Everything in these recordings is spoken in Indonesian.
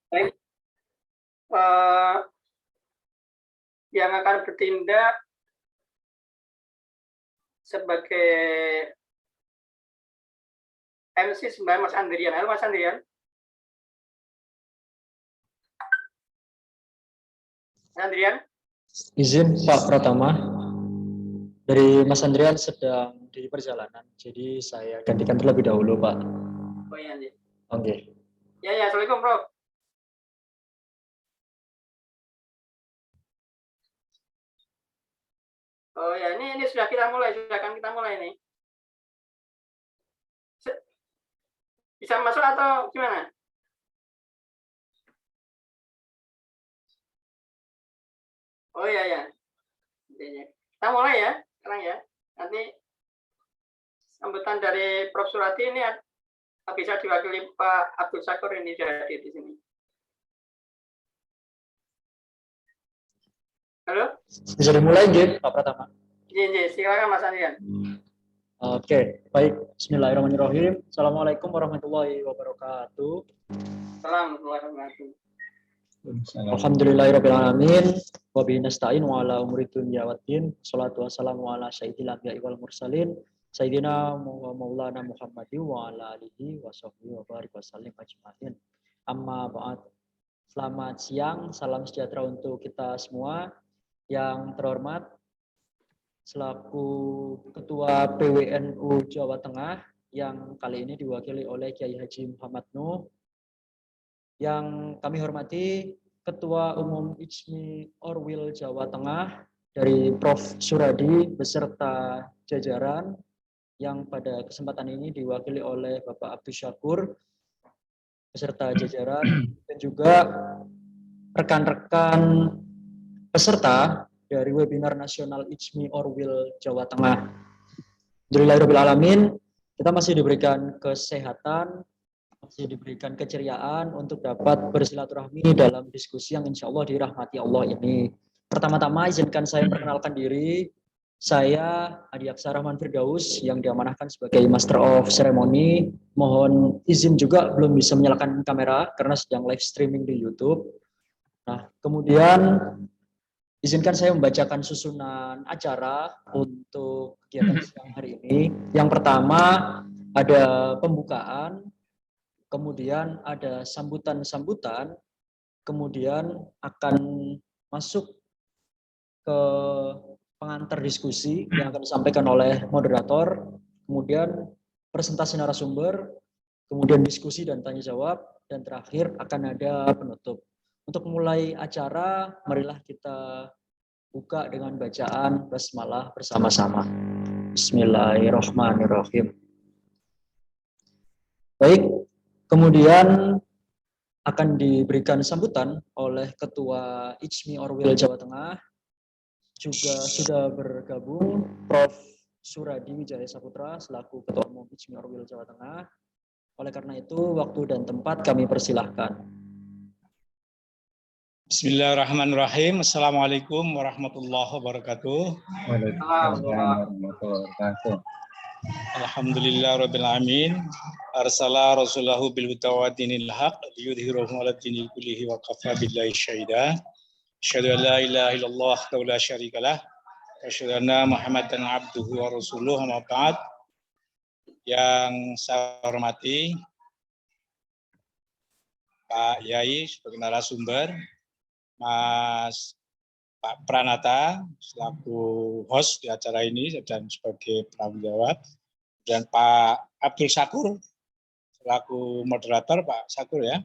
Baik, eh, yang akan bertindak sebagai MC sebenarnya Mas Andrian. Halo Mas Andrian. Mas Andrian. Izin Pak Pratama, dari Mas Andrian sedang di perjalanan, jadi saya gantikan terlebih dahulu Pak. Oh iya, Oke. Okay. Ya, Assalamualaikum Prof. Oh ya, ini sudah kita mulai, nih. Bisa masuk atau gimana? Oh iya. Kita mulai ya, sekarang ya. Nanti sambutan dari Prof. Surati ini bisa diwakili Pak Abdul Syakur ini di sini. Halo? Bisa dimulai, Pak Pratama? Iya, silakan Mas Andrian. Oke, baik. Bismillahirrahmanirrahim. Assalamualaikum warahmatullahi wabarakatuh. Assalamualaikum warahmatullahi wabarakatuh. Alhamdulillahirrahmanirrahim. Wa bihi nasta'in wa ala umuri dunya waddin. Shalatu wassalamu ala sayyidil anbiya'i wal mursalin. Sayyidina wa maulana Muhammadin wa ala alihi wa sahbihi wa barik wa sallim ajma'in. Amma ba'd. Selamat siang, salam sejahtera untuk kita semua. Yang terhormat, selaku Ketua PWNU Jawa Tengah yang kali ini diwakili oleh Kiai Haji Muhammad Nuh, yang kami hormati Ketua Umum IJMI Orwil Jawa Tengah dari Prof. Suradi beserta jajaran, yang pada kesempatan ini diwakili oleh Bapak Abdul Syakur beserta jajaran, dan juga rekan-rekan peserta dari webinar nasional IJMI Orwil Jawa Tengah. Alhamdulillahirrahmanirrahim, kita masih diberikan kesehatan, masih diberikan keceriaan untuk dapat bersilaturahmi dalam diskusi yang insya Allah dirahmati Allah ini. Pertama-tama izinkan saya perkenalkan diri. Saya Adi Aksa Rahman Firdaus yang diamanahkan sebagai Master of Ceremony. Mohon izin juga belum bisa menyalakan kamera karena sedang live streaming di YouTube. Nah, kemudian izinkan saya membacakan susunan acara untuk kegiatan siang hari ini. Yang pertama ada pembukaan, kemudian ada sambutan-sambutan, kemudian akan masuk ke pengantar diskusi yang akan disampaikan oleh moderator, kemudian presentasi narasumber, kemudian diskusi dan tanya jawab, dan terakhir akan ada penutup. Untuk mulai acara, marilah kita buka dengan bacaan basmalah bersama-sama. Bismillahirrahmanirrahim. Baik, kemudian akan diberikan sambutan oleh Ketua IJMI Orwil Jawa Tengah. Juga sudah bergabung Prof. Suradi Wijaya Saputra selaku Ketua Umum IJMI Orwil Jawa Tengah. Oleh karena itu, waktu dan tempat kami persilahkan. Bismillahirrahmanirrahim. Assalamualaikum warahmatullahi wabarakatuh. Alhamdulillah rabbil alamin. Arsala rasulahu bil huda wa dinil haq liyudhhirahu 'ala dinil kullihi wa kafa billahi syahida. Asyhadu an la ilaha illallah wa la syarikalah. Asyhadu anna Muhammadan abduhu wa rasuluhu amma ba'd. Yang saya hormati Pak Yai sebagai narasumber, Mas Pak Pranata selaku host di acara ini dan sebagai penanggung jawab, dan Pak Abdul Syakur selaku moderator, Pak Syakur ya,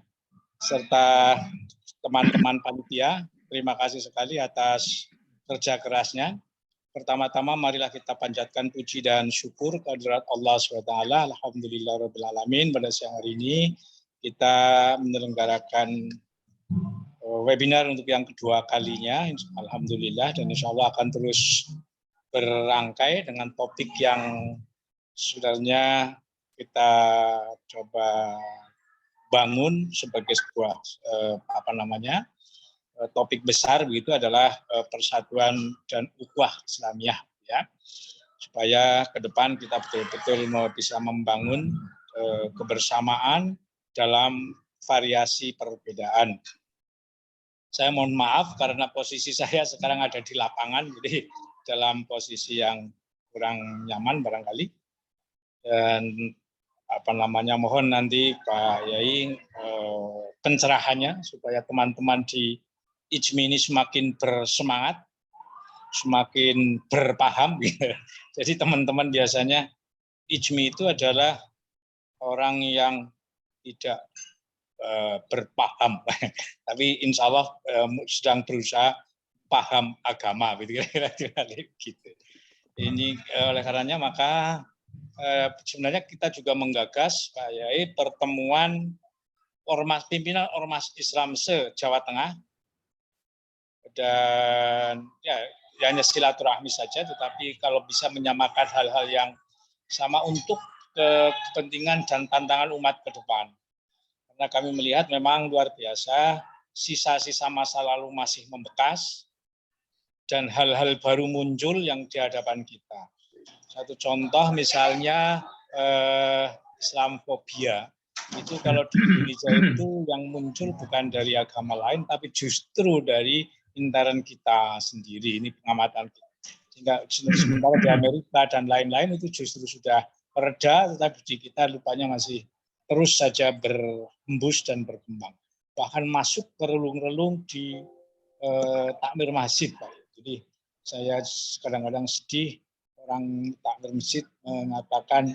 serta teman-teman panitia. Terima kasih sekali atas kerja kerasnya. Pertama-tama marilah kita panjatkan puji dan syukur kehadirat Allah SWT. Alhamdulillahirrahmanirrahim. Pada siang hari ini kita menyelenggarakan webinar untuk yang kedua kalinya, alhamdulillah, dan insya Allah akan terus berangkai dengan topik yang sebenarnya kita coba bangun sebagai sebuah topik besar, begitu adalah persatuan dan ukhuwah Islamiyah, ya, supaya ke depan kita betul-betul bisa membangun kebersamaan dalam variasi perbedaan. Saya mohon maaf karena posisi saya sekarang ada di lapangan, jadi dalam posisi yang kurang nyaman barangkali. Dan mohon nanti Pak Yai pencerahannya supaya teman-teman di IJMI ini semakin bersemangat, semakin berpaham. Jadi teman-teman biasanya IJMI itu adalah orang yang tidak berpaham, tapi insya Allah sedang berusaha paham agama, gitu. Ini oleh karenanya maka sebenarnya kita juga menggagas Pak Yai pertemuan pimpinan ormas Islam se-Jawa Tengah, dan ya hanya silaturahmi saja, tetapi kalau bisa menyamakan hal-hal yang sama untuk kepentingan dan tantangan umat ke depan. Karena kami melihat memang luar biasa, sisa-sisa masa lalu masih membekas, dan hal-hal baru muncul yang di hadapan kita. Satu contoh misalnya Islamfobia, itu kalau di Indonesia itu yang muncul bukan dari agama lain, tapi justru dari intern kita sendiri, ini pengamatan kita. Sehingga sementara di Amerika dan lain-lain itu justru sudah mereda, tetapi di kita lupanya masih terus saja berhembus dan berkembang. Bahkan masuk ke relung-relung di takmir masjid, Pak. Jadi saya kadang-kadang sedih orang takmir masjid mengatakan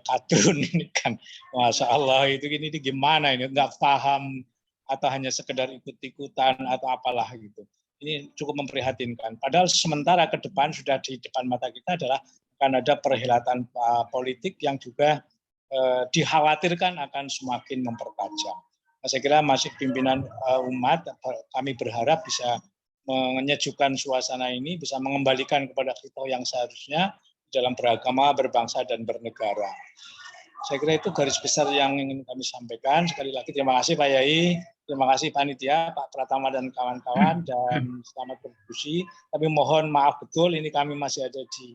kadrun ini kan, Masya Allah itu ini gimana ini, nggak paham atau hanya sekedar ikut-ikutan atau apalah gitu. Ini cukup memprihatinkan. Padahal sementara ke depan sudah di depan mata kita adalah akan ada perhelatan politik yang juga dikhawatirkan akan semakin mempertajam. Nah, saya kira masih pimpinan umat, kami berharap bisa menyejukkan suasana ini, bisa mengembalikan kepada kita yang seharusnya dalam beragama, berbangsa, dan bernegara. Saya kira itu garis besar yang ingin kami sampaikan. Sekali lagi terima kasih Pak Yai, terima kasih panitia, Pak Pratama dan kawan-kawan, dan selamat berdiskusi. Tapi mohon maaf betul, ini kami masih ada di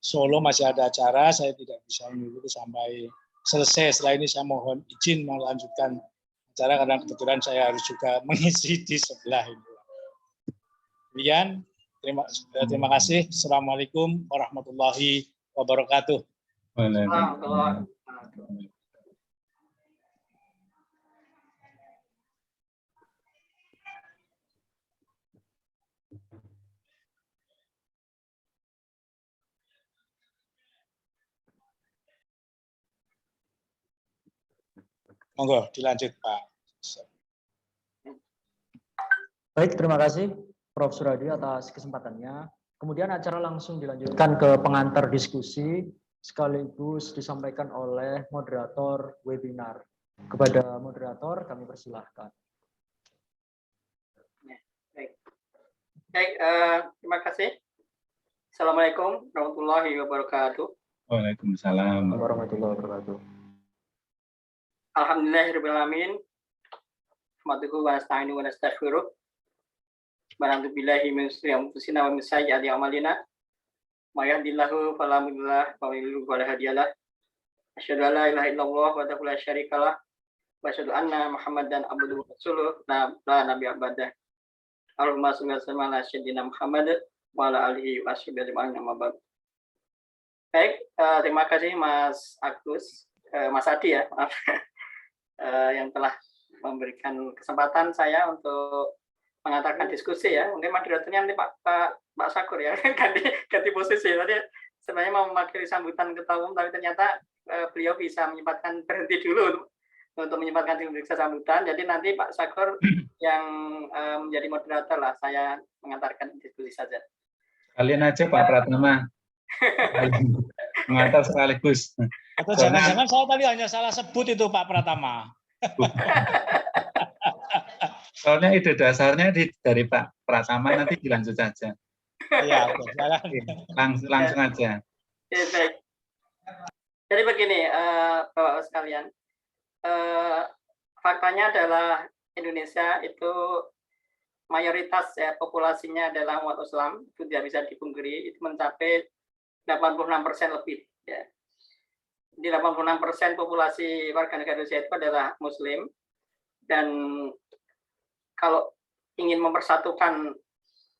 Solo, masih ada acara, saya tidak bisa menunggu sampai selesai. Setelah ini saya mohon izin melanjutkan acara karena kebetulan saya harus juga mengisi di sebelah ini. Kemudian terima kasih. Assalamualaikum warahmatullahi wabarakatuh. Monggo dilanjut Pak. Baik, terima kasih Prof. Suradi atas kesempatannya. Kemudian acara langsung dilanjutkan ke pengantar diskusi sekaligus disampaikan oleh moderator webinar. Kepada moderator kami persilahkan. Baik, terima kasih. Assalamualaikum warahmatullahi wabarakatuh. Waalaikumsalam warahmatullahi wabarakatuh. Alhamdulillahirrahmanirrahim. Ahmaduhu wa nasta'inu wa nastaghfiruh. Barangkali billahi min syururi anfusina wa min sayyiati a'malina. May yahdihillahu fala mudilla lahu wa may yudlil fala hadiya lahu. Asyhadu an la ilaha illallah wahdahu la syarika lah wa asyhadu anna Muhammadan abduhu wa rasuluh la nabiyya ba'dah. Allahumma shalli wa sallim ala sayyidina Muhammad wa ala alihi wa sahbihi ajma'in amma ba'd. Baik, terima kasih Mas Agus, Mas Adi ya, maaf. Yang telah memberikan kesempatan saya untuk mengatakan diskusi ya. Mungkin moderatornya nanti Pak Sakur ya, ganti posisi. Tadi sebenarnya mau memakai sambutan ketua umum, tapi ternyata beliau bisa menyempatkan berhenti dulu untuk menyempatkan sambutan. Jadi nanti Pak Sakur yang menjadi moderator lah, saya mengantarkan diskusi saja. Kalian aja Pak Pratama. Mengantar sekaligus. Atau jangan-jangan saya tadi hanya salah sebut itu Pak Pratama. Soalnya ide dasarnya dari Pak Pratama, nanti dilanjut saja. Iya, langsung aja. Ya, baik. Jadi begini, Bapak sekalian, faktanya adalah Indonesia itu mayoritas ya populasinya adalah umat Islam, itu tidak bisa dipungkiri, itu mencapai 86% lebih. Ya. Di 86% populasi warga negara Indonesia itu adalah Muslim, Dan kalau ingin mempersatukan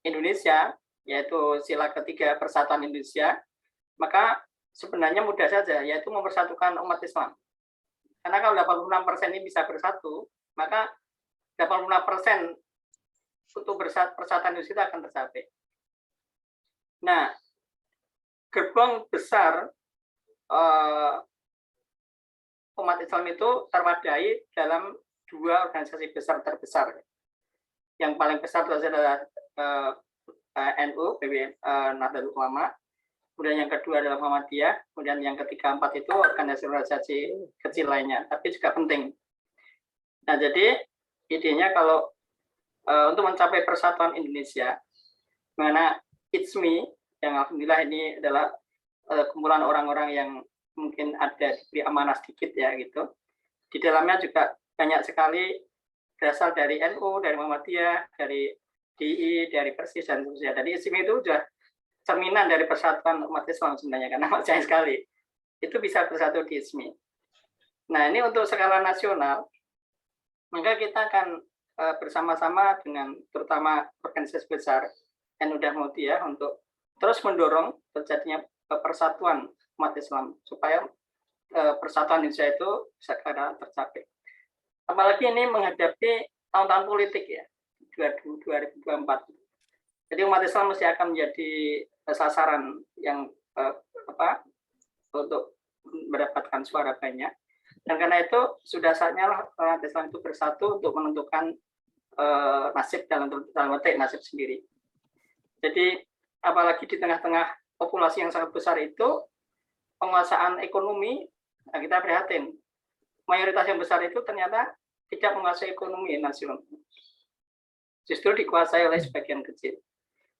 Indonesia, yaitu sila ketiga Persatuan Indonesia, maka sebenarnya mudah saja, yaitu mempersatukan umat Islam. Karena kalau 86% ini bisa bersatu, maka 86% untuk persatuan Indonesia akan tercapai. Nah, gerbong besar umat Islam itu terwadai dalam dua organisasi besar terbesar. Yang paling besar itu adalah NU, Nahdlatul Ulama. Kemudian yang kedua adalah Muhammadiyah. Kemudian yang ketiga, empat itu organisasi kecil lainnya, tapi juga penting. Nah, jadi idenya kalau untuk mencapai persatuan Indonesia, mana ITSMI, yang alhamdulillah ini adalah kumpulan orang-orang yang mungkin ada diberi amanah sedikit ya gitu. Di dalamnya juga banyak sekali berasal dari NU, dari Muhammadiyah, dari DI, dari Persis dan seterusnya. Jadi ITSMI itu sudah cerminan dari persatuan umat Islam sebenarnya, karena banyak sekali itu bisa bersatu di ITSMI. Nah, ini untuk skala nasional, maka kita akan bersama-sama dengan terutama organisasi besar NU dan Muhammadiyah untuk terus mendorong terjadinya persatuan umat Islam supaya persatuan Indonesia itu segera tercapai. Apalagi ini menghadapi tahun-tahun politik ya, 2024. Jadi umat Islam mesti akan menjadi sasaran yang untuk mendapatkan suara banyak. Dan karena itu sudah saatnya umat Islam itu bersatu untuk menentukan nasib dalam petik nasib sendiri. Jadi apalagi di tengah-tengah populasi yang sangat besar itu, penguasaan ekonomi, nah kita prihatin. Mayoritas yang besar itu ternyata tidak menguasai ekonomi nasional. Justru dikuasai oleh sebagian kecil.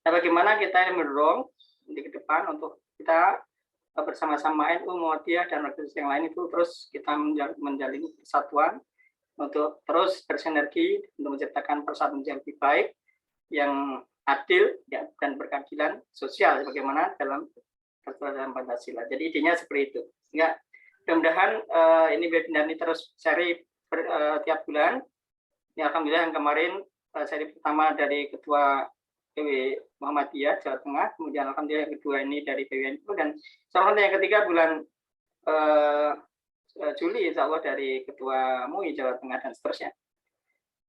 Nah, bagaimana kita mendorong di depan untuk kita bersama-sama NU, Muhammadiyah, dan organisasi yang lain itu terus kita menjalin persatuan untuk terus bersinergi untuk menciptakan persatuan yang lebih baik, yang adil ya, dan berkeadilan sosial sebagaimana dalam peraturan Pancasila. Jadi idenya seperti itu. Sehingga mudah-mudahan ini webinar ini terus seri tiap bulan. Ini alhamdulillah yang kemarin seri pertama dari Ketua PW Muhammadiyah Jawa Tengah, kemudian alhamdulillah yang kedua ini dari PWNU, dan selanjutnya yang ketiga bulan Juli insya Allah dari Ketua MUI Jawa Tengah dan seterusnya.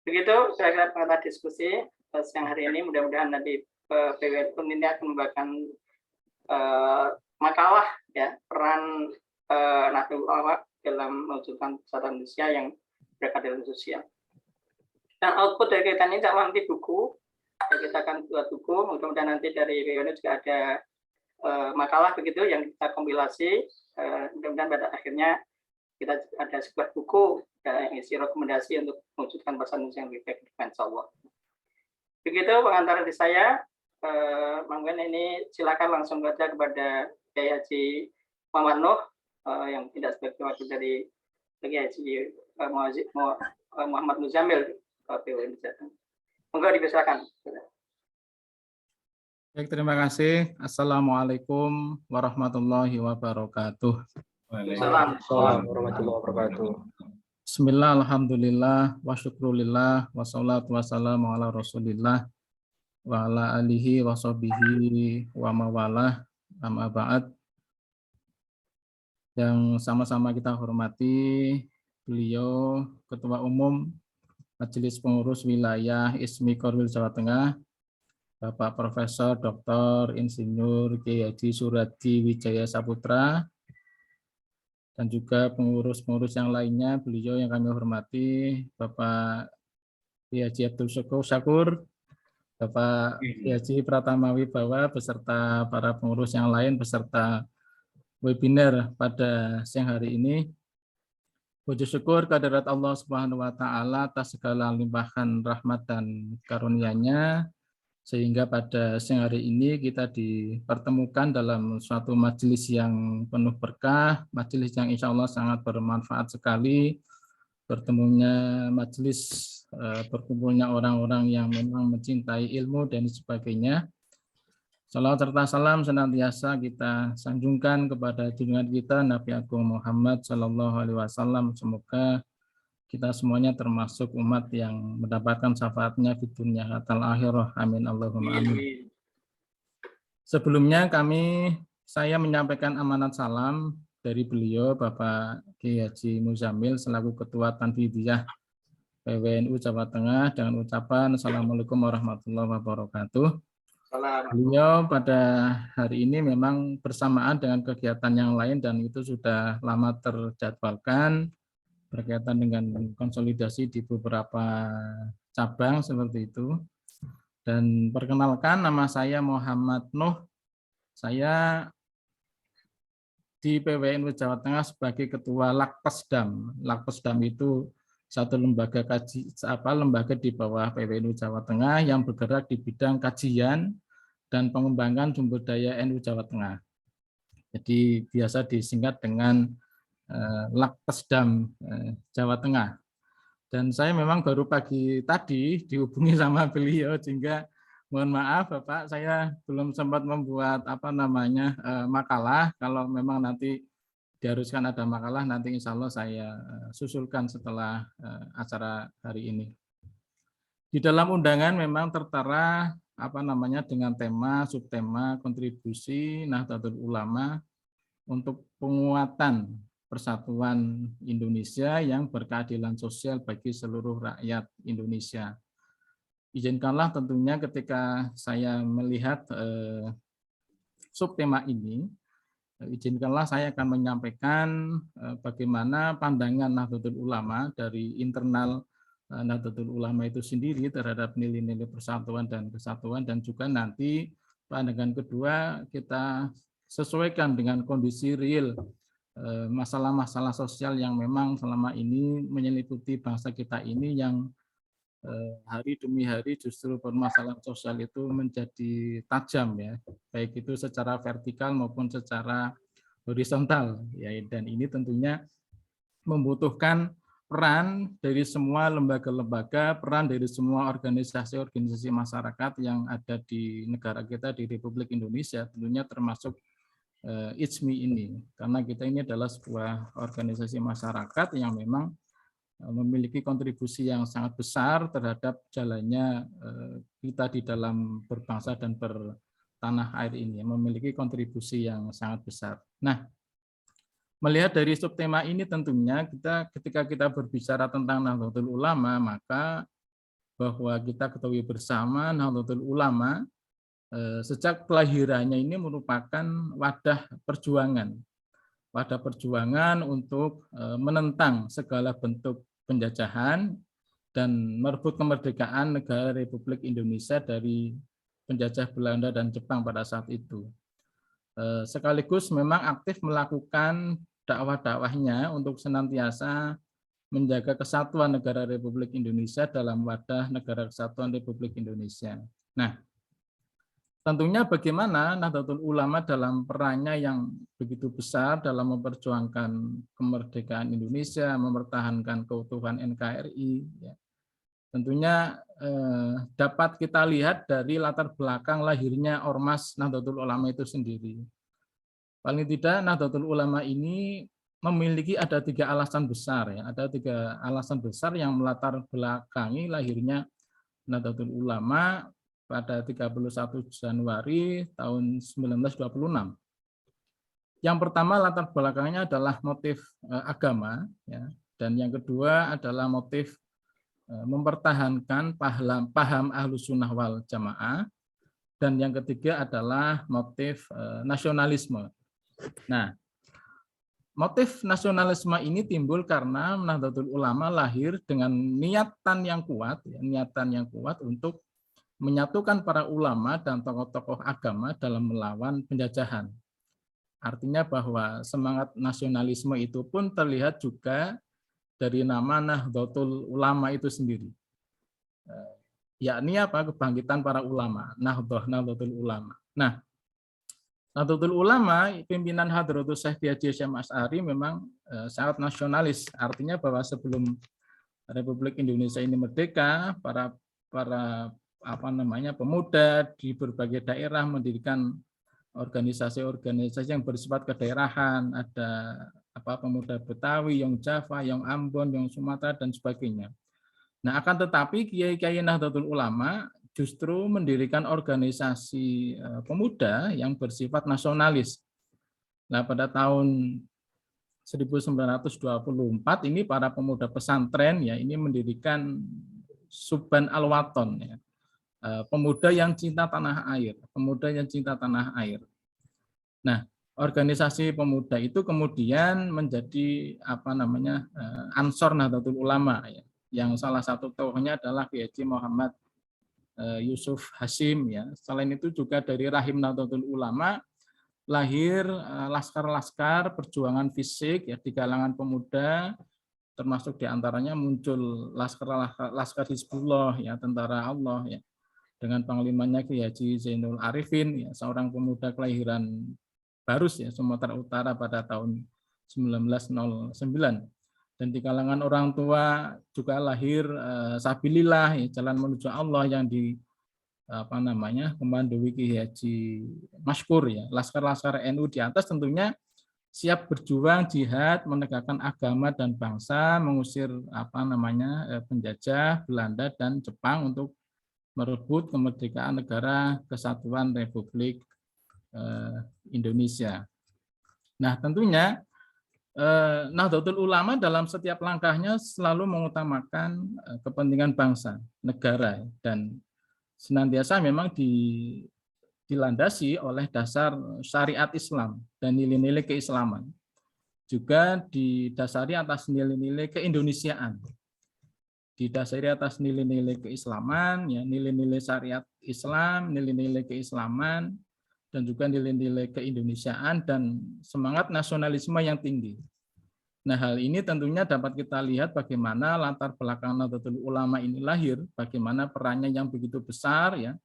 Begitu kira-kira pengetahuan diskusi siang hari ini. Mudah-mudahan nanti PWNU ini akan membagikan makalah ya peran Nahdlatul Ulama dalam mewujudkan persatuan Indonesia yang berkeadilan sosial. Dan output dari kegiatan ini nanti buku. Kita akan buat buku, mudah-mudahan nanti dari PWNU juga ada makalah begitu yang kita kompilasi. Mudah-mudahan pada akhirnya kita ada sebuah buku yang isi rekomendasi untuk mewujudkan persatuan yang lebih baik dengan insyaallah. Begitu pengantar dari saya. Mang Ben ini silakan langsung baca kepada Kiai Haji Muhammad Nuh yang tidak sebagai wakil dari Kiai Haji Muhammad Muzamil PWNU Jateng. Monggo dipersilakan. Baik, terima kasih. Assalamualaikum warahmatullahi wabarakatuh. Assalamualaikum warahmatullahi wabarakatuh. Bismillah, alhamdulillah, wa syukrulillah, wassalatu wassalamu ala rasulillah, wa ala alihi wa sahbihi wa mawalah, amma ba'd. Yang sama-sama kita hormati beliau Ketua Umum Majelis Pengurus Wilayah ITSMI Korwil Jawa Tengah, Bapak Profesor Dr. Insinyur Kiai Haji Suradi Wijaya Saputra, dan juga pengurus-pengurus yang lainnya, beliau yang kami hormati, Bapak Kiai Haji Abdul Syakur, Bapak Kiai Haji Pratama Wibawa, beserta para pengurus yang lain, beserta webinar pada siang hari ini. Puji syukur kehadirat Allah Subhanahu wa Ta'ala atas segala limpahan rahmat dan karunia-Nya, sehingga pada siang hari ini kita dipertemukan dalam suatu majelis yang penuh berkah, majelis yang insya Allah sangat bermanfaat sekali. Bertemunya majelis, berkumpulnya orang-orang yang memang mencintai ilmu dan sebagainya. Salawat serta salam senantiasa kita sanjungkan kepada junjungan kita Nabi Agung Muhammad Sallallahu Alaihi Wasallam. Semoga kita semuanya termasuk umat yang mendapatkan syafaatnya di dunia hatal akhirah. Amin Allahumma amin. Sebelumnya saya menyampaikan amanat salam dari beliau Bapak Kiai Haji Muzamil selaku Ketua Tanfidiyah PWNU Jawa Tengah dengan ucapan Assalamualaikum warahmatullahi wabarakatuh. Beliau pada hari ini memang bersamaan dengan kegiatan yang lain dan itu sudah lama terjadwalkan berkaitan dengan konsolidasi di beberapa cabang seperti itu. Dan perkenalkan, nama saya Muhammad Nuh. Saya di PWNU Jawa Tengah sebagai Ketua Lakpesdam. Lakpesdam itu satu lembaga lembaga di bawah PWNU Jawa Tengah yang bergerak di bidang kajian dan pengembangan sumber daya NU Jawa Tengah. Jadi biasa disingkat dengan Lakpesdam Jawa Tengah. Dan saya memang baru pagi tadi dihubungi sama beliau, sehingga mohon maaf Bapak, saya belum sempat membuat makalah. Kalau memang nanti diharuskan ada makalah, nanti insya Allah saya susulkan setelah acara hari ini. Di dalam undangan memang tertera dengan tema, subtema, kontribusi Nahdlatul Ulama untuk penguatan persatuan Indonesia yang berkeadilan sosial bagi seluruh rakyat Indonesia. Izinkanlah tentunya ketika saya melihat subtema ini, izinkanlah saya akan menyampaikan bagaimana pandangan Nahdlatul Ulama dari internal Nahdlatul Ulama itu sendiri terhadap nilai-nilai persatuan dan kesatuan, dan juga nanti pandangan kedua kita sesuaikan dengan kondisi real masalah-masalah sosial yang memang selama ini menyeliputi bangsa kita ini, yang hari demi hari justru permasalahan sosial itu menjadi tajam ya, baik itu secara vertikal maupun secara horizontal ya, dan ini tentunya membutuhkan peran dari semua lembaga-lembaga, peran dari semua organisasi-organisasi masyarakat yang ada di negara kita, di Republik Indonesia, tentunya termasuk IJMI ini, karena kita ini adalah sebuah organisasi masyarakat yang memang memiliki kontribusi yang sangat besar terhadap jalannya kita di dalam berbangsa dan bertanah air ini, memiliki kontribusi yang sangat besar. Nah, melihat dari subtema ini tentunya ketika kita berbicara tentang Nahdlatul Ulama, maka bahwa kita ketahui bersama Nahdlatul Ulama sejak kelahirannya ini merupakan wadah perjuangan untuk menentang segala bentuk penjajahan dan merebut kemerdekaan negara Republik Indonesia dari penjajah Belanda dan Jepang pada saat itu. Sekaligus memang aktif melakukan dakwah-dakwahnya untuk senantiasa menjaga kesatuan negara Republik Indonesia dalam wadah Negara Kesatuan Republik Indonesia. Nah, tentunya bagaimana Nahdlatul Ulama dalam perannya yang begitu besar dalam memperjuangkan kemerdekaan Indonesia, mempertahankan keutuhan NKRI, ya. Tentunya dapat kita lihat dari latar belakang lahirnya Ormas Nahdlatul Ulama itu sendiri. Paling tidak Nahdlatul Ulama ini memiliki ada 3 alasan besar ya, ada 3 alasan besar yang melatar belakangi lahirnya Nahdlatul Ulama pada 31 Januari tahun 1926. Yang pertama latar belakangnya adalah motif agama, ya, dan yang kedua adalah motif mempertahankan paham Ahlus Sunnah wal Jamaah, dan yang ketiga adalah motif nasionalisme. Nah, motif nasionalisme ini timbul karena Nahdlatul Ulama lahir dengan niatan yang kuat untuk menyatukan para ulama dan tokoh-tokoh agama dalam melawan penjajahan. Artinya bahwa semangat nasionalisme itu pun terlihat juga dari nama Nahdlatul Ulama itu sendiri. Yakni apa? Kebangkitan para ulama, Nahdlatul Ulama. Nah, Nahdlatul Ulama, pimpinan Hadratus Syekh Haji Hasyim Asy'ari memang sangat nasionalis. Artinya bahwa sebelum Republik Indonesia ini merdeka, para pemuda di berbagai daerah mendirikan organisasi-organisasi yang bersifat kedaerahan, ada pemuda Betawi, yang Jawa, yang Ambon, yang Sumatera dan sebagainya. Nah, akan tetapi kiai-kiai Nahdlatul Ulama justru mendirikan organisasi pemuda yang bersifat nasionalis. Nah, pada tahun 1924 ini para pemuda pesantren ya ini mendirikan Subban Al-Waton ya. Pemuda yang cinta tanah air, pemuda yang cinta tanah air. Nah, organisasi pemuda itu kemudian menjadi Ansor Nahdlatul Ulama ya. Yang salah satu tokohnya adalah Kiai Haji Muhammad Yusuf Hasyim ya. Selain itu juga dari rahim Nahdlatul Ulama lahir laskar-laskar perjuangan fisik ya di kalangan pemuda, termasuk diantaranya muncul laskar Hizbullah ya, tentara Allah ya, dengan panglimanya Kiai Haji Zainul Arifin ya, seorang pemuda kelahiran Barus ya, Sumatera Utara pada tahun 1909. Dan di kalangan orang tua juga lahir Sabilillah ya, jalan menuju Allah yang komandoi Kiai Haji Maskur ya. Laskar-laskar NU di atas tentunya siap berjuang jihad menegakkan agama dan bangsa, mengusir penjajah Belanda dan Jepang untuk merebut kemerdekaan negara kesatuan Republik Indonesia. Nah, tentunya Nahdlatul Ulama dalam setiap langkahnya selalu mengutamakan kepentingan bangsa, negara, dan senantiasa memang dilandasi oleh dasar syariat Islam dan nilai-nilai keislaman. Juga didasari atas nilai-nilai keindonesiaan. Didasari atas nilai-nilai keislaman, ya, nilai-nilai syariat Islam, nilai-nilai keislaman, dan juga nilai-nilai keindonesiaan dan semangat nasionalisme yang tinggi. Nah, hal ini tentunya dapat kita lihat bagaimana latar belakang Nahdlatul Ulama ini lahir, bagaimana perannya yang begitu besar ya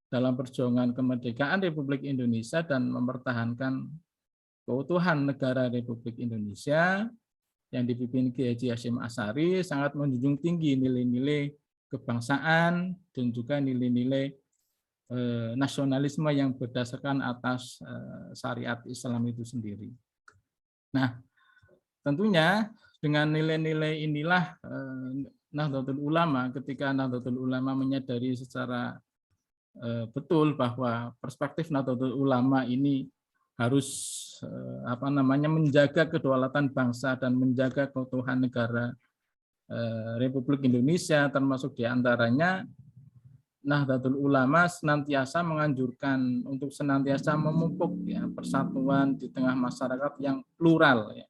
dalam perjuangan kemerdekaan Republik Indonesia dan mempertahankan keutuhan negara Republik Indonesia yang dipimpin Kiai Haji Hasyim Asy'ari, sangat menjunjung tinggi nilai-nilai kebangsaan dan juga nilai-nilai nasionalisme yang berdasarkan atas syariat Islam itu sendiri. Nah, tentunya dengan nilai-nilai inilah Nahdlatul Ulama, ketika Nahdlatul Ulama menyadari secara betul bahwa perspektif Nahdlatul Ulama ini harus menjaga kedaulatan bangsa dan menjaga keutuhan negara Republik Indonesia, termasuk diantaranya Nahdlatul Ulama senantiasa menganjurkan untuk senantiasa memupuk ya, persatuan di tengah masyarakat yang plural ya.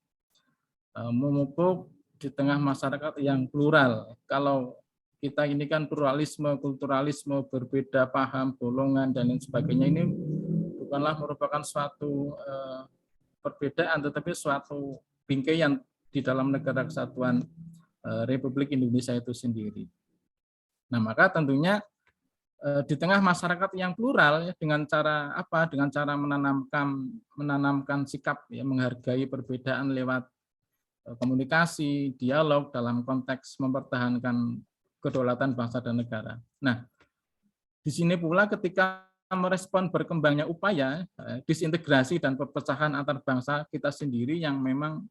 Memupuk di tengah masyarakat yang plural. Kalau kita ini kan pluralisme, kulturalisme, berbeda paham, golongan dan lain sebagainya, ini bukanlah merupakan suatu perbedaan, tetapi suatu bingkaian di dalam negara kesatuan Republik Indonesia itu sendiri. Nah, maka tentunya di tengah masyarakat yang plural ya, dengan cara apa? Dengan cara menanamkan sikap ya, menghargai perbedaan lewat komunikasi, dialog dalam konteks mempertahankan kedaulatan bangsa dan negara. Nah, di sini pula ketika merespon berkembangnya upaya disintegrasi dan perpecahan antar bangsa kita sendiri yang memang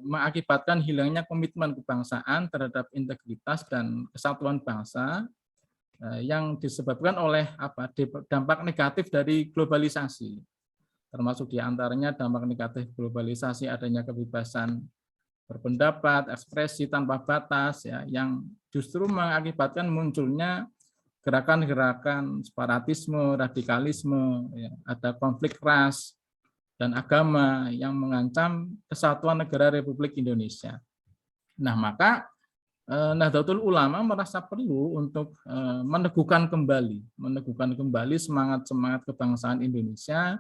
mengakibatkan hilangnya komitmen kebangsaan terhadap integritas dan kesatuan bangsa yang disebabkan oleh dampak negatif dari globalisasi, termasuk diantaranya dampak negatif globalisasi adanya kebebasan berpendapat, ekspresi tanpa batas ya, yang justru mengakibatkan munculnya gerakan-gerakan separatisme, radikalisme, ya, ada konflik ras dan agama yang mengancam kesatuan negara Republik Indonesia. Nah, maka Nahdlatul Ulama merasa perlu untuk meneguhkan kembali semangat kebangsaan Indonesia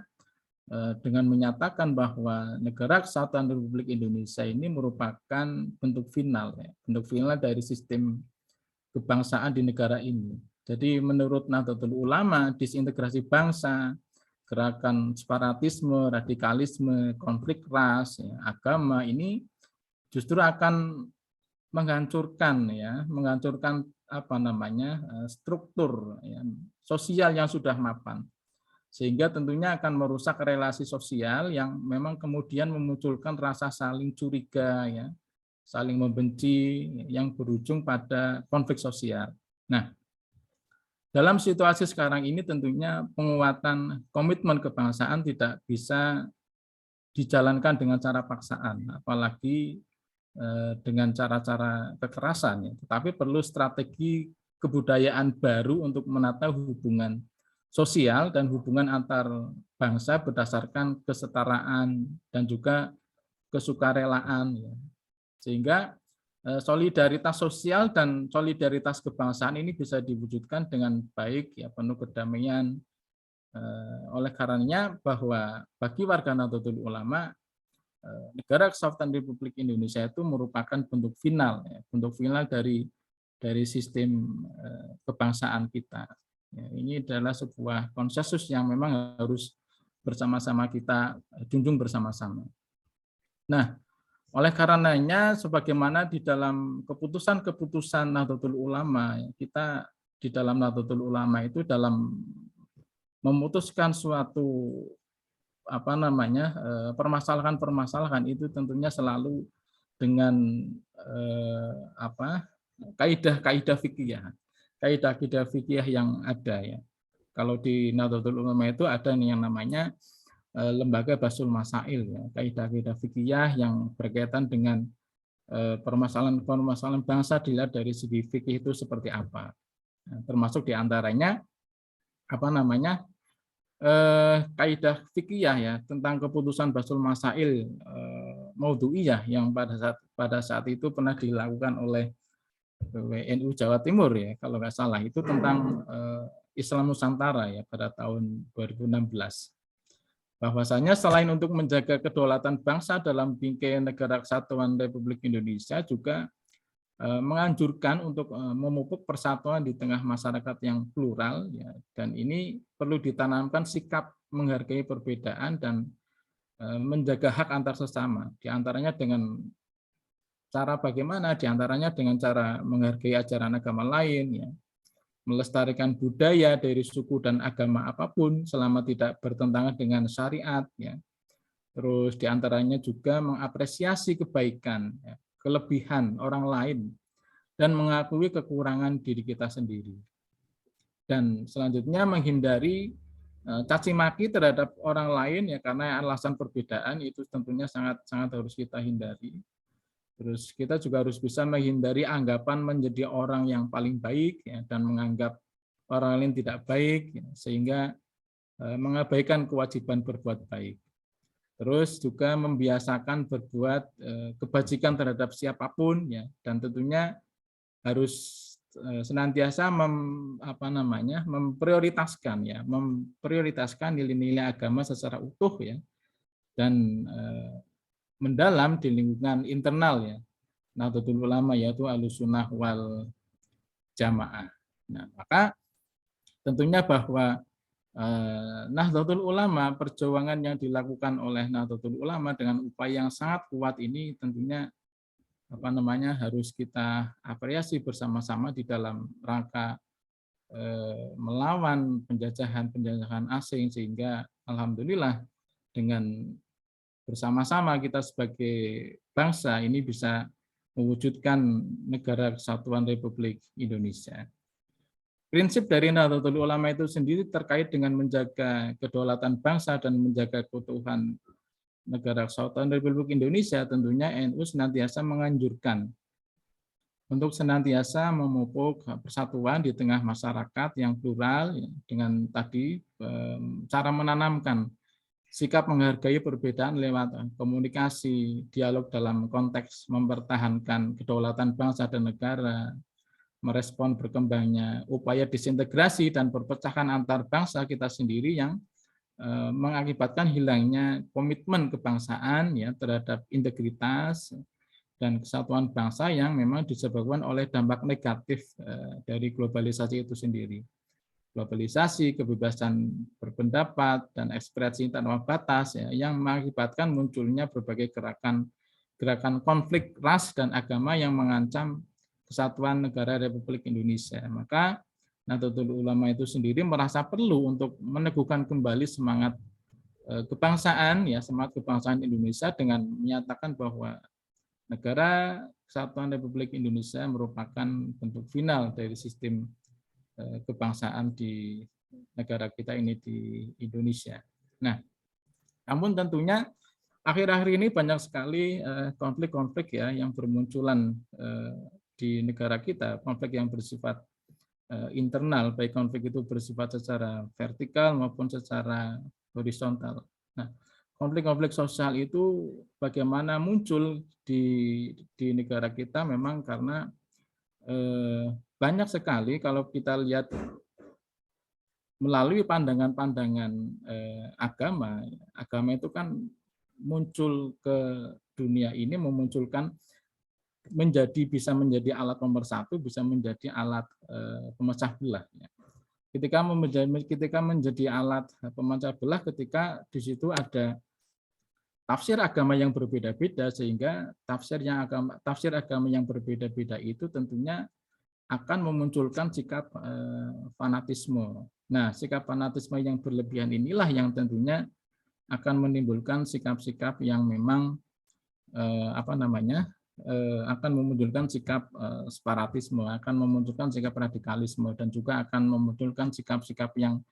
dengan menyatakan bahwa negara kesatuan Republik Indonesia ini merupakan bentuk final dari sistem kebangsaan di negara ini. Jadi menurut Nahdlatul Ulama, disintegrasi bangsa, gerakan separatisme, radikalisme, konflik ras, ya, agama ini justru akan menghancurkan struktur ya, sosial yang sudah mapan. sehingga tentunya akan merusak relasi sosial yang memang kemudian memunculkan rasa saling curiga, ya, saling membenci, yang berujung pada konflik sosial. Nah, dalam situasi sekarang ini tentunya penguatan komitmen kebangsaan tidak bisa dijalankan dengan cara paksaan, apalagi dengan cara-cara kekerasan, ya. Tetapi perlu strategi kebudayaan baru untuk menata hubungan sosial dan hubungan antar bangsa berdasarkan kesetaraan dan juga kesukarelaan, ya. Sehingga solidaritas sosial dan solidaritas kebangsaan ini bisa diwujudkan dengan baik, ya, penuh kedamaian. Oleh karenanya bahwa bagi warga Nahdlatul Ulama, Negara Kesatuan Republik Indonesia itu merupakan bentuk final, ya, bentuk final dari sistem kebangsaan kita. Ya, ini adalah sebuah konsensus yang memang harus bersama-sama kita junjung bersama-sama. Nah, oleh karenanya sebagaimana di dalam keputusan-keputusan Nahdlatul Ulama, kita di dalam Nahdlatul Ulama itu dalam memutuskan suatu permasalahan-permasalahan itu tentunya selalu dengan kaidah-kaidah fikih yang ada, ya. Kalau di Nahdlatul Ulama itu ada yang namanya lembaga Basul Masail, ya, kaidah-kaidah fikih yang berkaitan dengan permasalahan-permasalahan bangsa dilihat dari segi fikih itu seperti apa. Nah, termasuk diantaranya kaidah fikih, ya, tentang keputusan Basul Masail Maudhu'iyah yang pada saat itu pernah dilakukan oleh WNU Jawa Timur, ya, kalau nggak salah itu tentang Islam Nusantara, ya, pada tahun 2016. Bahwasanya selain untuk menjaga kedaulatan bangsa dalam bingkai Negara Kesatuan Republik Indonesia, juga menganjurkan untuk memupuk persatuan di tengah masyarakat yang plural, ya, dan ini perlu ditanamkan sikap menghargai perbedaan dan menjaga hak antar sesama, diantaranya dengan cara bagaimana? Diantaranya dengan cara menghargai ajaran agama lain, ya, melestarikan budaya dari suku dan agama apapun selama tidak bertentangan dengan syariat, ya. Terus diantaranya juga mengapresiasi kebaikan, ya, kelebihan orang lain dan mengakui kekurangan diri kita sendiri. Dan selanjutnya menghindari caci maki terhadap orang lain, ya, karena alasan perbedaan itu tentunya sangat harus kita hindari. Terus kita juga harus bisa menghindari anggapan menjadi orang yang paling baik, ya, dan menganggap orang lain tidak baik, ya, sehingga mengabaikan kewajiban berbuat baik. Terus juga membiasakan berbuat kebajikan terhadap siapapun, ya, dan tentunya harus senantiasa memprioritaskan nilai-nilai agama secara utuh, ya, dan mendalam di lingkungan internal, ya, Nahdlatul Ulama, yaitu Ahlussunnah wal Jamaah. Nah, maka tentunya bahwa Nahdlatul Ulama, perjuangan yang dilakukan oleh Nahdlatul Ulama dengan upaya yang sangat kuat ini tentunya harus kita apresiasi bersama-sama di dalam rangka melawan penjajahan asing, sehingga alhamdulillah dengan bersama-sama kita sebagai bangsa ini bisa mewujudkan Negara Kesatuan Republik Indonesia. Prinsip dari Nahdlatul Ulama itu sendiri terkait dengan menjaga kedaulatan bangsa dan menjaga keutuhan Negara Kesatuan Republik Indonesia. Tentunya NU senantiasa menganjurkan untuk senantiasa memupuk persatuan di tengah masyarakat yang plural, ya, dengan tadi cara menanamkan sikap menghargai perbedaan lewat komunikasi, dialog dalam konteks mempertahankan kedaulatan bangsa dan negara, merespon berkembangnya upaya disintegrasi dan perpecahan antar bangsa kita sendiri yang mengakibatkan hilangnya komitmen kebangsaan, ya, terhadap integritas dan kesatuan bangsa yang memang disebabkan oleh dampak negatif dari globalisasi itu sendiri. Globalisasi, kebebasan berpendapat, dan ekspresi tanpa batas, ya, yang mengakibatkan munculnya berbagai gerakan konflik ras dan agama yang mengancam kesatuan negara Republik Indonesia. Maka Nahdlatul Ulama itu sendiri merasa perlu untuk meneguhkan kembali semangat kebangsaan, ya, semangat kebangsaan Indonesia dengan menyatakan bahwa Negara Kesatuan Republik Indonesia merupakan bentuk final dari sistem kebangsaan di negara kita ini, di Indonesia. Nah, namun tentunya akhir-akhir ini banyak sekali konflik-konflik ya yang bermunculan di negara kita, konflik yang bersifat internal, baik konflik itu bersifat secara vertikal maupun secara horizontal. Nah, konflik-konflik sosial itu bagaimana muncul di negara kita memang karena banyak sekali kalau kita lihat melalui pandangan-pandangan agama itu kan muncul ke dunia ini memunculkan bisa menjadi alat nomor satu, bisa menjadi alat pemecah belah. Ketika menjadi alat pemecah belah, ketika di situ ada tafsir agama yang berbeda-beda, sehingga tafsir agama yang berbeda-beda itu tentunya akan memunculkan sikap fanatisme. Nah, sikap fanatisme yang berlebihan inilah yang tentunya akan menimbulkan sikap-sikap yang memang akan memunculkan sikap separatisme, akan memunculkan sikap radikalisme, dan juga akan memunculkan sikap-sikap yang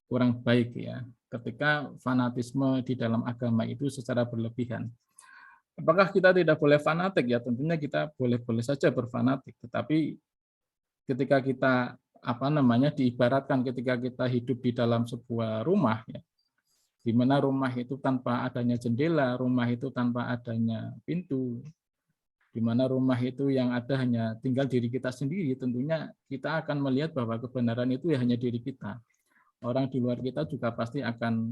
kurang baik ya, ketika fanatisme di dalam agama itu secara berlebihan. Apakah kita tidak boleh fanatik? Ya tentunya kita boleh-boleh saja berfanatik, tetapi ketika kita diibaratkan ketika kita hidup di dalam sebuah rumah ya, di mana rumah itu tanpa adanya jendela, rumah itu tanpa adanya pintu, di mana rumah itu yang ada hanya tinggal diri kita sendiri, tentunya kita akan melihat bahwa kebenaran itu ya hanya diri kita. Orang di luar kita juga pasti akan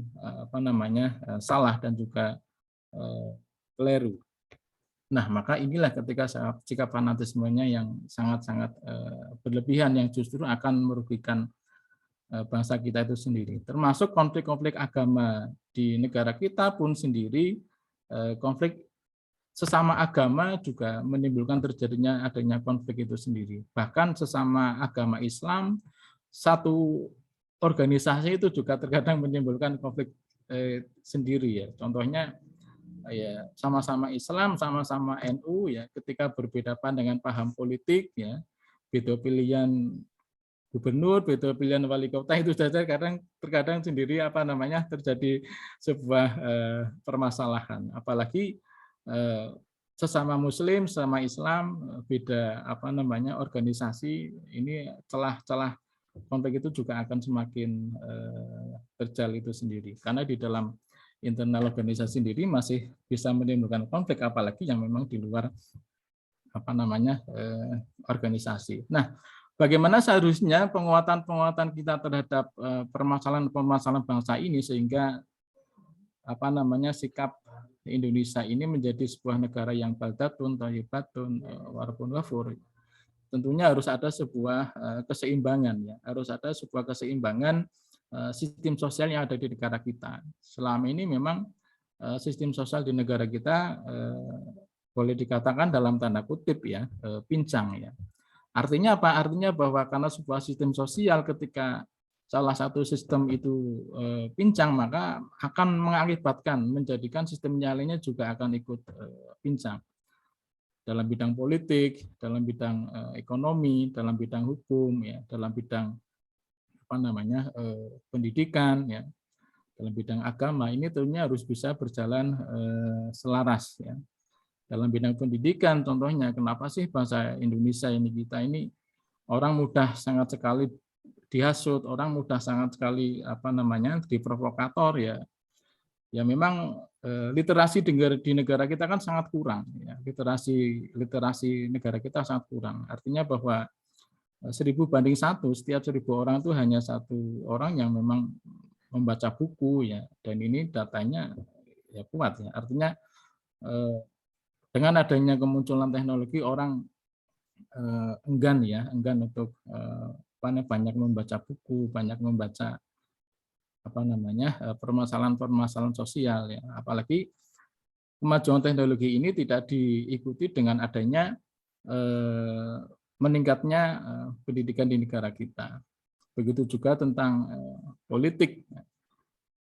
salah dan juga keliru. Nah, maka inilah ketika sikap fanatismenya yang sangat-sangat berlebihan yang justru akan merugikan bangsa kita itu sendiri. Termasuk konflik-konflik agama di negara kita pun sendiri, konflik sesama agama juga menimbulkan terjadinya adanya konflik itu sendiri. Bahkan sesama agama Islam, satu organisasi itu juga terkadang menimbulkan konflik sendiri ya. Contohnya ya sama-sama Islam, sama-sama NU ya, ketika berbeda pandangan paham politik ya, beda pilihan gubernur, beda pilihan wali kota, itu saja terkadang sendiri terjadi sebuah permasalahan. Apalagi sesama Muslim, sesama Islam, beda organisasi, ini celah-celah konflik itu juga akan semakin terjal itu sendiri. Karena di dalam internal organisasi sendiri masih bisa menimbulkan konflik, apalagi yang memang di luar organisasi. Nah, bagaimana seharusnya penguatan kita terhadap permasalahan bangsa ini sehingga sikap Indonesia ini menjadi sebuah negara yang baldatun, thayyibatun, warabun ghafur. Tentunya harus ada sebuah keseimbangan ya, harus ada sebuah keseimbangan sistem sosial yang ada di negara kita. Selama ini memang sistem sosial di negara kita boleh dikatakan dalam tanda kutip ya, pincang ya. Artinya apa? Artinya bahwa karena sebuah sistem sosial ketika salah satu sistem itu pincang, maka akan mengakibatkan menjadikan sistem yang lainnya juga akan ikut pincang. Dalam bidang politik, dalam bidang ekonomi, dalam bidang hukum ya, dalam bidang pendidikan ya, dalam bidang agama, ini tentunya harus bisa berjalan selaras ya. Dalam bidang pendidikan contohnya, kenapa sih bangsa Indonesia kita ini orang mudah sangat sekali dihasut, orang mudah sangat sekali diprovokator ya. Ya memang literasi di negara kita kan sangat kurang ya. Literasi negara kita sangat kurang. Artinya bahwa 1000 banding 1, setiap 1000 orang itu hanya 1 orang yang memang membaca buku ya, dan ini datanya ya kuat ya. Artinya dengan adanya kemunculan teknologi, orang enggan untuk banyak membaca buku, banyak membaca permasalahan-permasalahan sosial ya. Apalagi kemajuan teknologi ini tidak diikuti dengan adanya meningkatnya pendidikan di negara kita. begitu juga tentang politik,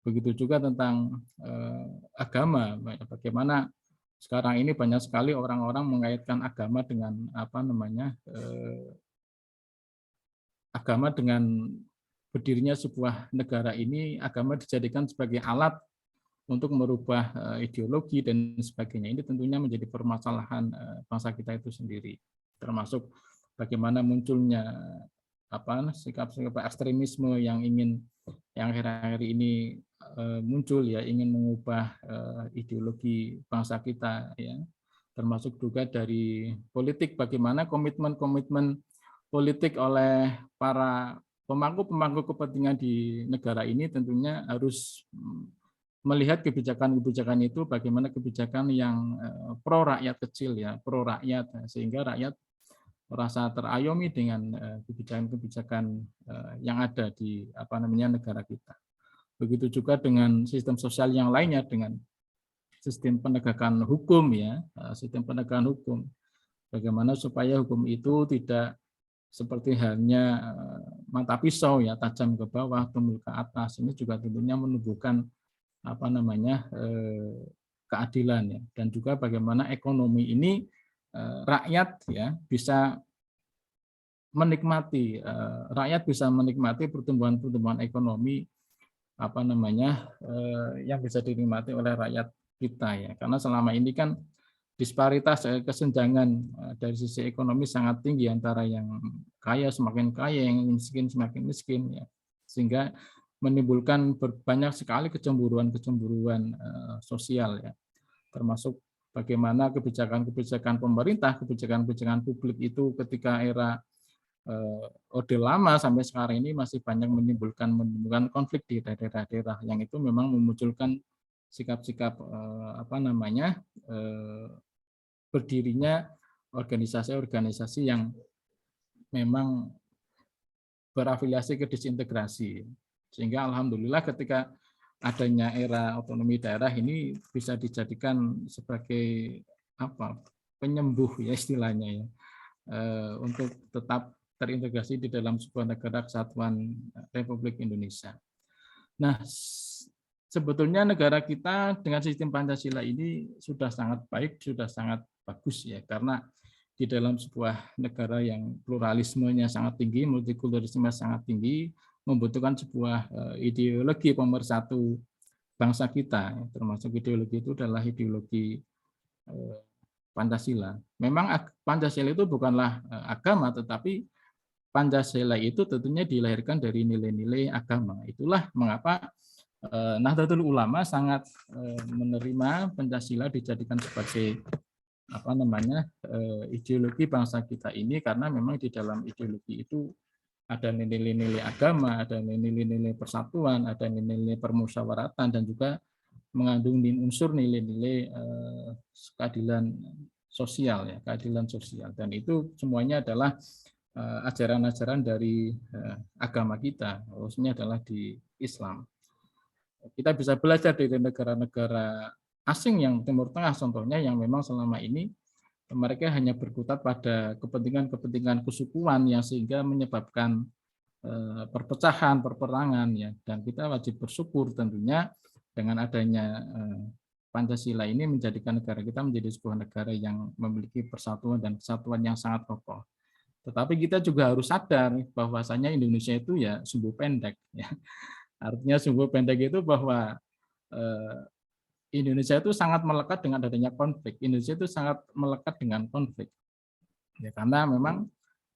begitu juga tentang agama. Bagaimana sekarang ini banyak sekali orang-orang mengaitkan agama dengan agama dengan berdirinya sebuah negara ini, agama dijadikan sebagai alat untuk merubah ideologi dan sebagainya. Ini tentunya menjadi permasalahan bangsa kita itu sendiri, termasuk bagaimana munculnya sikap-sikap ekstremisme yang akhir-akhir ini muncul, ya, ingin mengubah ideologi bangsa kita, ya, termasuk juga dari politik, bagaimana komitmen-komitmen politik oleh para pemangku kepentingan di negara ini tentunya harus melihat kebijakan-kebijakan itu bagaimana kebijakan yang pro rakyat kecil, ya, pro rakyat, sehingga rakyat merasa terayomi dengan kebijakan-kebijakan yang ada di negara kita. Begitu juga dengan sistem sosial yang lainnya, dengan sistem penegakan hukum, ya, sistem penegakan hukum. Bagaimana supaya hukum itu tidak seperti hanya mata pisau, ya, tajam ke bawah, tumpul ke atas. Ini juga tentunya menumbuhkan keadilan, ya, dan juga bagaimana ekonomi ini rakyat, ya, bisa menikmati pertumbuhan ekonomi yang bisa dinikmati oleh rakyat kita, ya, karena selama ini kan disparitas kesenjangan dari sisi ekonomi sangat tinggi antara yang kaya semakin kaya, yang miskin semakin miskin, ya, sehingga menimbulkan banyak sekali kecemburuan sosial, ya, termasuk bagaimana kebijakan pemerintah, kebijakan publik itu ketika era Orde Lama sampai sekarang ini masih banyak menimbulkan konflik di daerah-daerah, yang itu memang memunculkan sikap-sikap berdirinya organisasi-organisasi yang memang berafiliasi ke disintegrasi, sehingga alhamdulillah ketika adanya era otonomi daerah ini bisa dijadikan sebagai penyembuh, ya, istilahnya, ya, untuk tetap terintegrasi di dalam sebuah negara kesatuan Republik Indonesia. Nah, sebetulnya negara kita dengan sistem Pancasila ini sudah sangat baik, sudah sangat bagus, ya, karena di dalam sebuah negara yang pluralismenya sangat tinggi, multikulturalisme sangat tinggi, membutuhkan sebuah ideologi pemersatu bangsa kita, termasuk ideologi itu adalah ideologi Pancasila. Memang Pancasila itu bukanlah agama, tetapi Pancasila itu tentunya dilahirkan dari nilai-nilai agama. Itulah mengapa Nahdlatul Ulama sangat menerima Pancasila dijadikan sebagai ideologi bangsa kita ini, karena memang di dalam ideologi itu ada nilai-nilai agama, ada nilai-nilai persatuan, ada nilai-nilai permusyawaratan, dan juga mengandung unsur nilai-nilai keadilan sosial, ya, keadilan sosial, dan itu semuanya adalah ajaran-ajaran dari agama kita, khususnya adalah di Islam. Kita bisa belajar dari negara-negara asing yang Timur Tengah contohnya, yang memang selama ini mereka hanya berkutat pada kepentingan kesukuan, yang sehingga menyebabkan perpecahan, perperangan, ya, dan kita wajib bersyukur tentunya dengan adanya Pancasila ini menjadikan negara kita menjadi sebuah negara yang memiliki persatuan dan kesatuan yang sangat kokoh. Tetapi kita juga harus sadar bahwasanya Indonesia itu, ya, sumbu pendek, ya. Artinya sumbu pendek itu bahwa Indonesia itu sangat melekat dengan adanya konflik. Indonesia itu sangat melekat dengan konflik, ya, karena memang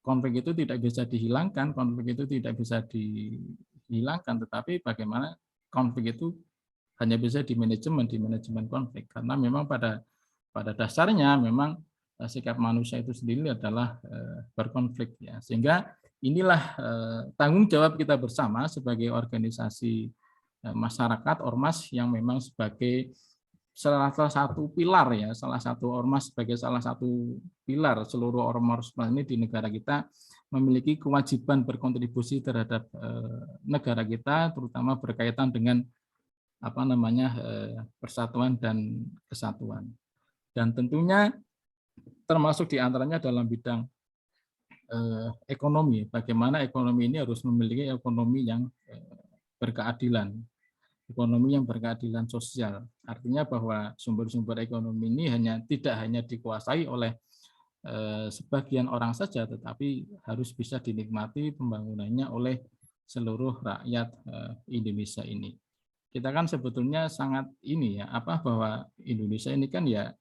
konflik itu tidak bisa dihilangkan, konflik itu tidak bisa dihilangkan, tetapi bagaimana konflik itu hanya bisa di manajemen konflik, karena memang pada dasarnya memang sikap manusia itu sendiri adalah berkonflik, ya, sehingga inilah tanggung jawab kita bersama sebagai organisasi masyarakat ormas yang memang sebagai salah satu pilar, ya, salah satu ormas sebagai salah satu pilar seluruh ormas ini di negara kita memiliki kewajiban berkontribusi terhadap negara kita, terutama berkaitan dengan persatuan dan kesatuan, dan tentunya termasuk diantaranya dalam bidang ekonomi. Bagaimana ekonomi ini harus memiliki ekonomi yang berkeadilan, ekonomi yang berkeadilan sosial. Artinya bahwa sumber-sumber ekonomi ini tidak hanya dikuasai oleh sebagian orang saja, tetapi harus bisa dinikmati pembangunannya oleh seluruh rakyat Indonesia ini. Kita kan sebetulnya sangat ini ya, bahwa Indonesia ini kan ya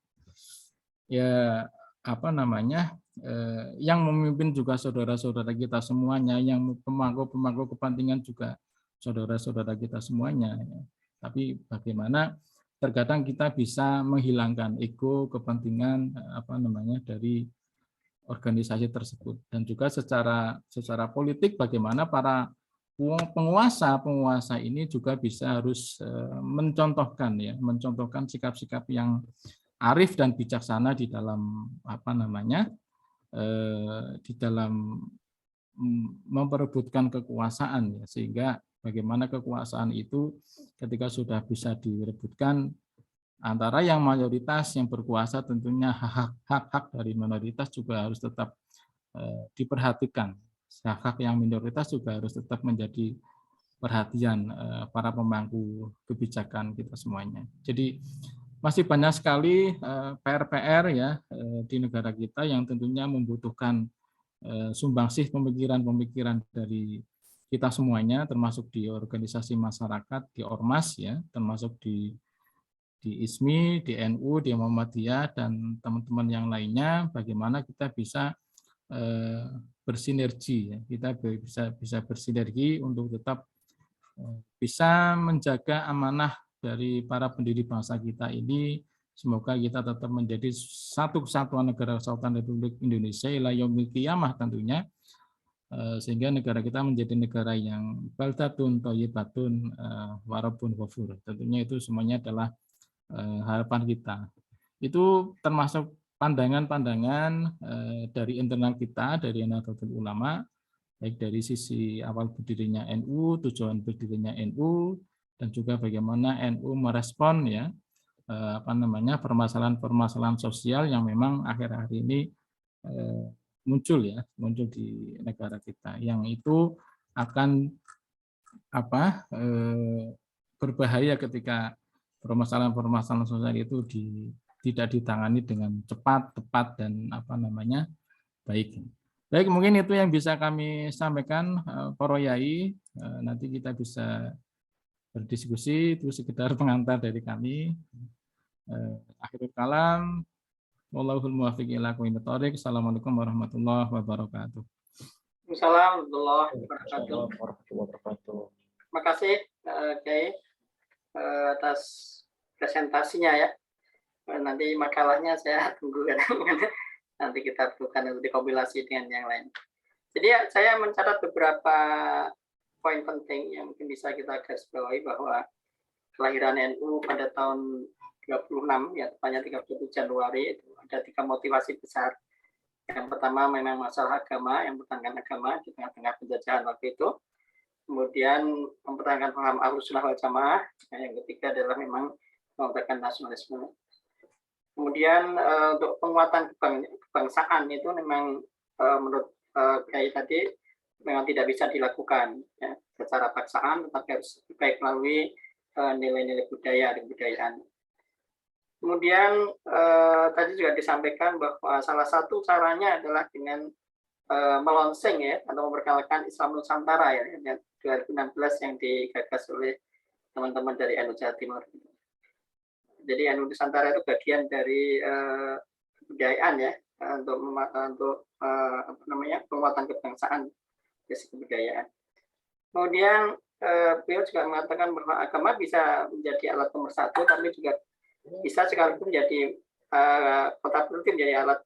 yang memimpin juga saudara-saudara kita semuanya, yang pemangku kepentingan juga saudara-saudara kita semuanya. Tapi bagaimana terkadang kita bisa menghilangkan ego, kepentingan dari organisasi tersebut, dan juga secara politik bagaimana para penguasa ini juga harus mencontohkan sikap-sikap yang arif dan bijaksana di dalam di dalam memperebutkan kekuasaan, ya, sehingga bagaimana kekuasaan itu ketika sudah bisa direbutkan antara yang mayoritas yang berkuasa, tentunya hak-hak dari minoritas juga harus tetap diperhatikan. Hak-hak yang minoritas juga harus tetap menjadi perhatian para pemangku kebijakan kita semuanya. Jadi masih banyak sekali PR-PR ya di negara kita yang tentunya membutuhkan sumbangsih pemikiran-pemikiran dari kita semuanya, termasuk di organisasi masyarakat, di Ormas ya, termasuk di ISMI, di NU, di Muhammadiyah, dan teman-teman yang lainnya, bagaimana kita bisa bersinergi, ya. Kita bisa bersinergi untuk tetap bisa menjaga amanah dari para pendiri bangsa kita ini. Semoga kita tetap menjadi satu kesatuan negara kesatuan Republik Indonesia ila yaumil qiyamah tentunya, sehingga negara kita menjadi negara yang baldatun thayyibatun warabun ghafur. Tentunya itu semuanya adalah harapan kita. Itu termasuk pandangan-pandangan dari internal kita, dari Nahdlatul Ulama, baik dari sisi awal berdirinya NU, tujuan berdirinya NU, dan juga bagaimana NU merespon ya permasalahan-permasalahan sosial yang memang akhir-akhir ini muncul di negara kita, yang itu akan berbahaya ketika permasalahan-permasalahan sosial itu tidak ditangani dengan cepat, tepat, dan baik. Baik, mungkin itu yang bisa kami sampaikan, para yai. Nanti kita bisa berdiskusi, itu sekedar pengantar dari kami. Akhirul kalam, wallahul muwaffiq ila aqwamit thoriq. Assalamualaikum warahmatullahi wabarakatuh. Assalamualaikum warahmatullahi wabarakatuh. Terima kasih Kiai atas presentasinya ya. Nanti makalahnya saya tunggu nanti kita bukan untuk dikompilasi dengan yang lain. Jadi saya mencatat beberapa poin penting yang mungkin bisa kita garis bawahi, bahwa kelahiran NU pada tahun 36 ya, tepatnya 31 Januari, itu ada 3 motivasi besar. Yang pertama memang masalah agama, yang mempertahankan agama di tengah-tengah penjajahan waktu itu. Kemudian mempertahankan paham Ahlus Sunnah wal Jamaah. Yang ketiga adalah memang mempertahankan nasionalisme. Kemudian untuk penguatan kebangsaan itu memang menurut Kiai tadi memang tidak bisa dilakukan ya, secara paksaan, tetapi harus baik melalui nilai-nilai budaya dan kebudayaan. Kemudian tadi juga disampaikan bahwa salah satu caranya adalah dengan melonsing ya, atau memperkenalkan Islam Nusantara ya, 2016 yang digagas oleh teman-teman dari NU Jawa Timur. Jadi NU Nusantara itu bagian dari kebudayaan ya, untuk penguatan kebangsaan dari kebudayaan. Kemudian beliau juga mengatakan bahwa agama bisa menjadi alat nomor 1, tapi juga bisa sekaligus menjadi kontraproduktif, menjadi alat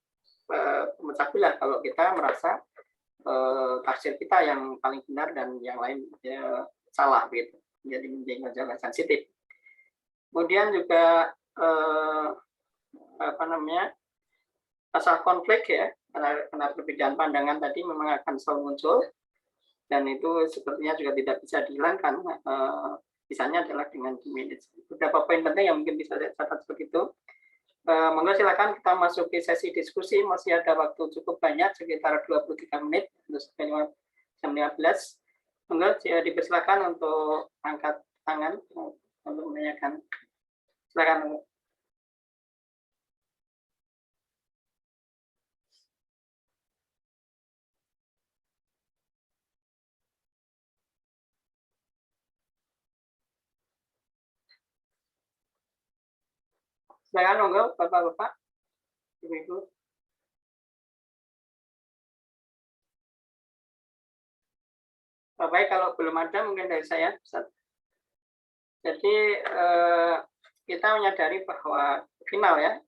pemecah belah kalau kita merasa tafsir kita yang paling benar dan yang lain salah gitu, jadi menjadi masalah sensitif. Kemudian juga asal konflik ya, karena perbedaan pandangan tadi memang akan selalu muncul, dan itu sepertinya juga tidak bisa dihilangkan. Misalnya adalah dengan manage. Beberapa poin penting yang mungkin bisa saya catat seperti itu. Monggo silakan kita masuki sesi diskusi, masih ada waktu cukup banyak sekitar 23 menit untuk sampai jam 15. Monggo dipersilakan untuk angkat tangan untuk menanyakan. Silakan. Monggo. Silakan monggo Bapak-bapak, Ibu-ibu. Baik, kalau belum ada mungkin dari saya. Jadi kita menyadari bahwa final ya,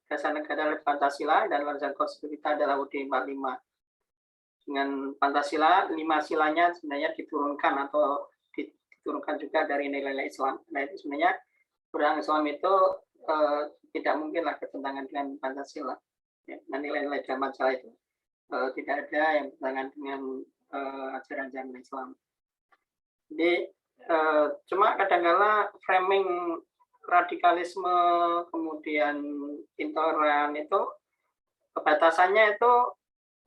dasar negara Pancasila dan landasan konstitusi kita adalah UUD 45. Dengan Pancasila, 5 silanya sebenarnya diturunkan atau diturunkan juga dari nilai-nilai Islam. Nah itu sebenarnya orang Islam itu tidak mungkinlah bertentangan dengan Pancasila. Ya, nah, nilai-nilai dalam Pancasila itu tidak ada yang bertentangan dengan ajaran-ajaran Islam. Jadi cuma kadang-kala framing radikalisme kemudian intoleran itu kebatasannya itu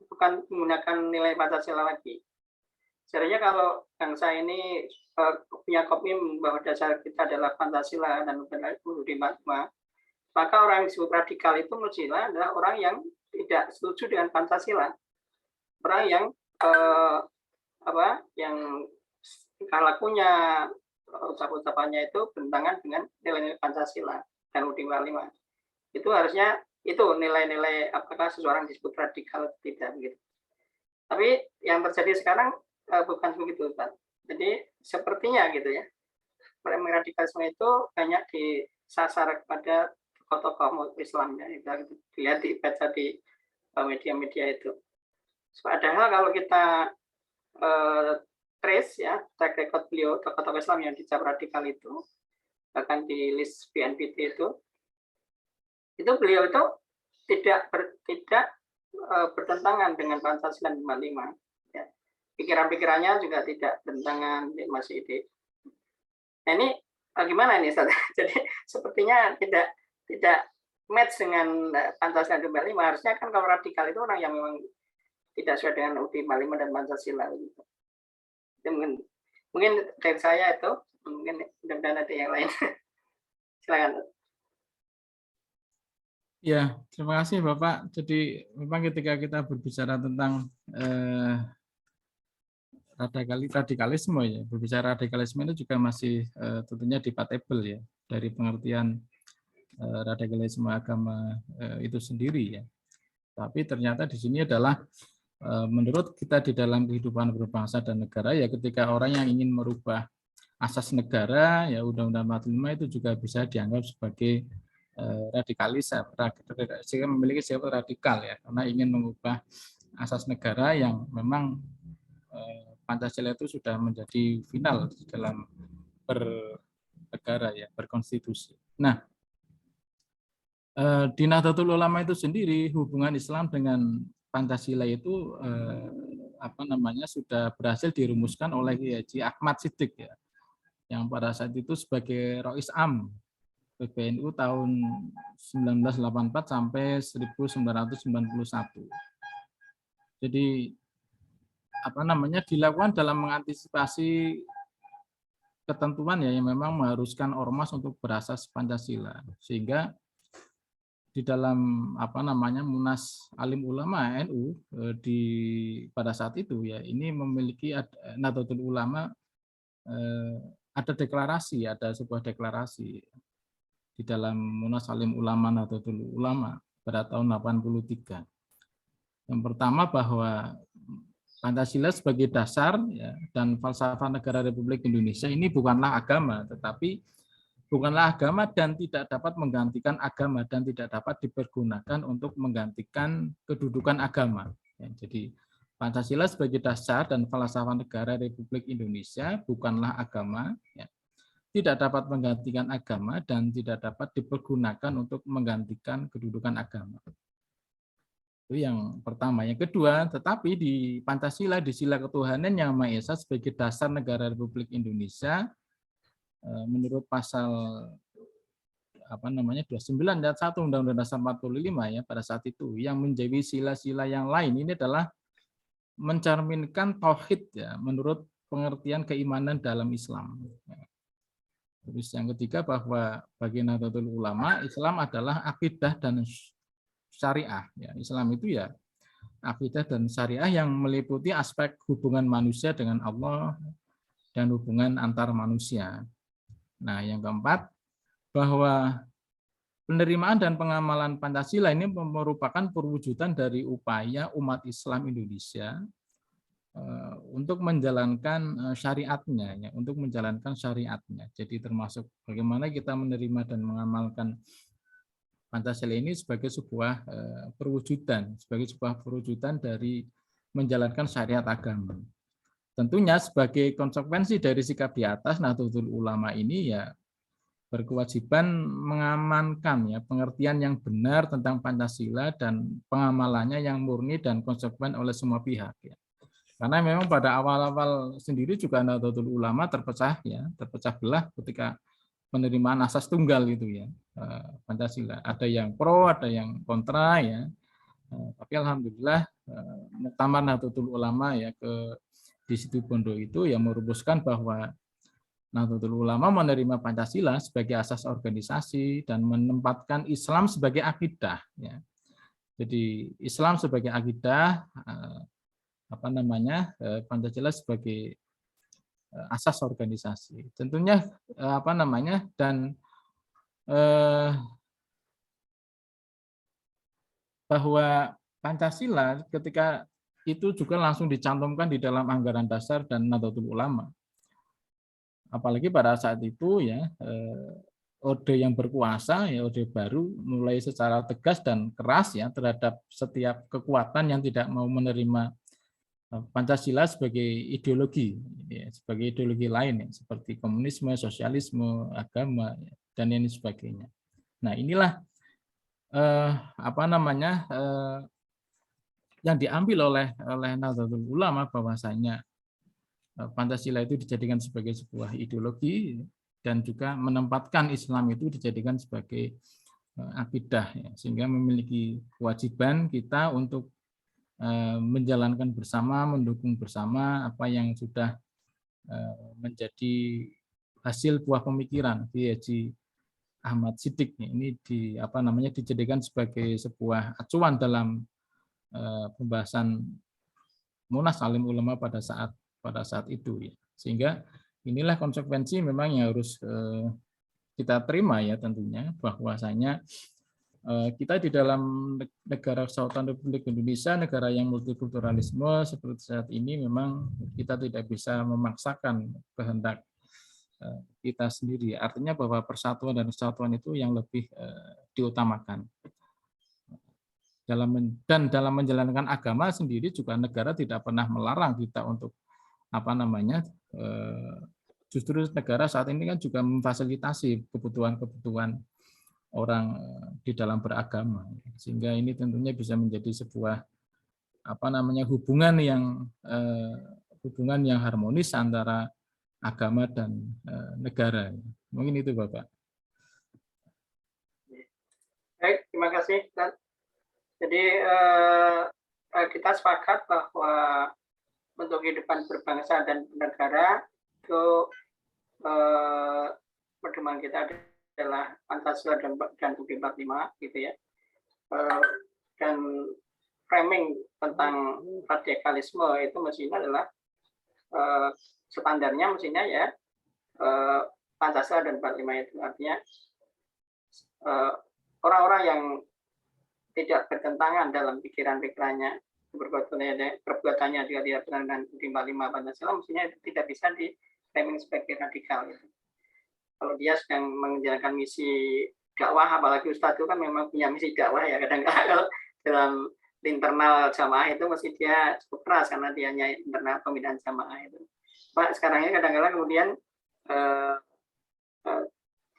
bukan menggunakan nilai Pancasila lagi. Sebenarnya kalau bangsa ini punya komitmen bahwa dasar kita adalah Pancasila dan UUD 45, maka orang yang disebut radikal itu mestilah adalah orang yang tidak setuju dengan Pancasila, orang yang yang lakunya ucapan-ucapannya itu bertentangan dengan nilai-nilai Pancasila dan UUD 45. Itu harusnya itu nilai-nilai apakah seseorang disebut radikal atau tidak begitu. Tapi yang terjadi sekarang bukan begitu, Pak. Jadi sepertinya gitu ya, radikalisme itu banyak disasar kepada tokoh-tokoh Islam ya, kita lihat dibaca di media-media itu. Padahal kalau kita trace ya track record beliau tokoh-tokoh Islam yang dicap radikal itu, bahkan di list BNPT itu beliau itu tidak bertentangan dengan Pancasila 45. Ya. Pikiran-pikirannya juga tidak bertentangan, masih di. Nah ini gimana ini, Ustaz? Jadi sepertinya tidak match dengan Pancasila 45. Harusnya kan kalau radikal itu orang yang memang tidak sesuai dengan UUD 45 dan Pancasila. Gitu. Mungkin dari saya itu, mungkin mudah-mudahan ada yang lain. Silakan. Ya, terima kasih Bapak. Jadi memang ketika kita berbicara tentang radikalisme ya, berbicara radikalisme itu juga masih tentunya debatable ya dari pengertian radikalisme agama itu sendiri ya. Tapi ternyata di sini adalah menurut kita di dalam kehidupan berbangsa dan negara ya, ketika orang yang ingin merubah asas negara ya Undang-Undang 45 itu juga bisa dianggap sebagai radikalis, sehingga memiliki sifat radikal ya, karena ingin mengubah asas negara yang memang Pancasila itu sudah menjadi final dalam bernegara ya, berkonstitusi. Nah, di Nahdlatul Ulama itu sendiri hubungan Islam dengan Pancasila itu sudah berhasil dirumuskan oleh Kiai Haji Ahmad Siddiq ya, yang pada saat itu sebagai Rois Am PBNU tahun 1984 sampai 1991. Jadi dilakukan dalam mengantisipasi ketentuan ya yang memang mengharuskan ormas untuk berasas Pancasila, sehingga di dalam Munas Alim Ulama NU pada saat itu ya ini memiliki Nahdlatul Ulama ada sebuah deklarasi di dalam Munas Alim Ulama Nahdlatul Ulama pada tahun 83. Yang pertama bahwa Pancasila sebagai dasar ya, dan falsafah negara Republik Indonesia ini bukanlah agama, dan tidak dapat menggantikan agama dan tidak dapat dipergunakan untuk menggantikan kedudukan agama. Ya, jadi Pancasila sebagai dasar dan falsafah negara Republik Indonesia bukanlah agama, ya, tidak dapat menggantikan agama dan tidak dapat dipergunakan untuk menggantikan kedudukan agama. Itu yang pertama. Yang kedua, tetapi di Pancasila, di sila ketuhanan yang Maha Esa sebagai dasar negara Republik Indonesia, menurut pasal 29 dan 1 Undang-Undang Dasar 45 ya pada saat itu, yang menjadi sila-sila yang lain ini adalah mencerminkan tauhid ya menurut pengertian keimanan dalam Islam. Terus yang ketiga bahwa bagi Nahdlatul Ulama, Islam adalah akidah dan syariah. Ya, Islam itu ya akidah dan syariah yang meliputi aspek hubungan manusia dengan Allah dan hubungan antar manusia. Nah, yang keempat, bahwa penerimaan dan pengamalan Pancasila ini merupakan perwujudan dari upaya umat Islam Indonesia untuk menjalankan syariatnya, ya, untuk menjalankan syariatnya. Jadi termasuk bagaimana kita menerima dan mengamalkan Pancasila ini sebagai sebuah perwujudan dari menjalankan syariat agama. Tentunya sebagai konsekuensi dari sikap di atas, Nahdlatul Ulama ini ya berkewajiban mengamankan ya pengertian yang benar tentang Pancasila dan pengamalannya yang murni dan konsekuen oleh semua pihak ya. Karena memang pada awal-awal sendiri juga Nahdlatul Ulama terpecah belah ketika penerimaan asas tunggal gitu ya Pancasila. Ada yang pro, ada yang kontra ya. Tapi alhamdulillah Muktamar Nahdlatul Ulama ya di Situbondo itu yang merumuskan bahwa Nahdlatul Ulama menerima Pancasila sebagai asas organisasi dan menempatkan Islam sebagai akidah ya. Jadi Islam sebagai akidah Pancasila sebagai asas organisasi. Tentunya bahwa Pancasila ketika itu juga langsung dicantumkan di dalam anggaran dasar dan Nahdlatul Ulama. Apalagi pada saat itu ya orde yang berkuasa ya orde baru mulai secara tegas dan keras ya terhadap setiap kekuatan yang tidak mau menerima Pancasila sebagai ideologi lain ya, seperti komunisme, sosialisme, agama ya, dan lain sebagainya. Nah inilah yang diambil oleh Nahdlatul Ulama bahwasanya Pancasila itu dijadikan sebagai sebuah ideologi dan juga menempatkan Islam itu dijadikan sebagai akidah ya, sehingga memiliki kewajiban kita untuk menjalankan bersama, mendukung bersama apa yang sudah menjadi hasil buah pemikiran Kiai Haji Ahmad Siddiq ini dijadikan sebagai sebuah acuan dalam pembahasan Munas Alim Ulama pada saat itu ya. Sehingga inilah konsekuensi memang yang harus kita terima ya tentunya bahwasanya kita di dalam negara Kesatuan Republik Indonesia, negara yang multikulturalisme seperti saat ini memang kita tidak bisa memaksakan kehendak kita sendiri. Artinya bahwa persatuan dan kesatuan itu yang lebih diutamakan. Dalam menjalankan agama sendiri juga negara tidak pernah melarang kita untuk justru negara saat ini kan juga memfasilitasi kebutuhan-kebutuhan orang di dalam beragama, sehingga ini tentunya bisa menjadi sebuah hubungan yang harmonis antara agama dan negara. Mungkin itu Bapak. Baik, terima kasih. Jadi kita sepakat bahwa untuk kehidupan berbangsa dan bernegara itu pedoman kita adalah Pancasila dan UUD 45 gitu ya. Dan framing tentang radikalisme itu mestinya adalah standarnya mestinya ya Pancasila dan 45 itu artinya orang-orang yang tidak bertentangan dalam pikirannya perbuatannya juga tidak bertentangan dengan 45 Pancasila mestinya itu tidak bisa di framing sebagai radikal gitu. Kalau dia sedang menjalankan misi dakwah, apalagi Ustadz itu kan memang punya misi dakwah ya, kadang-kadang dalam internal jamaah itu mesti dia cukup keras karena dia hanya internal pembinaan jamaah itu. Pak sekarang ini kadang-kadang kemudian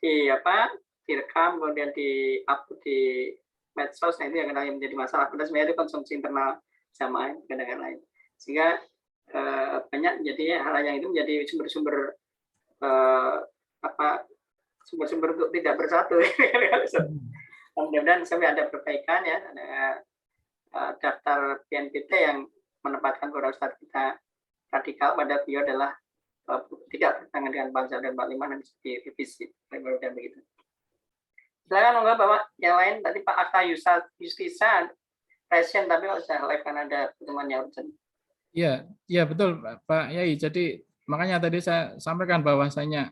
direkam kemudian di-upload di medsos, nah itu yang kadang menjadi masalah. Padahal sebenarnya itu konsumsi internal jamaah kadang-kadang lain. Sehingga banyak jadi hal yang itu menjadi sumber-sumber sumber-sumber untuk tidak bersatu. Mudah-mudahan sampai ada perbaikan ya, ada daftar BNPT yang menempatkan para ustadz kita radikal pada beliau adalah tidak bertentangan dengan bangsa dan 45 dan bisa direvisi dan begitu. Silakan monggo Bapak yang lain, tadi Pak Akka Yustisa present tapi kalau sudah live kan ada pertemuan yang urgent. Iya, iya betul Pak Yai. Jadi makanya tadi saya sampaikan bahwasanya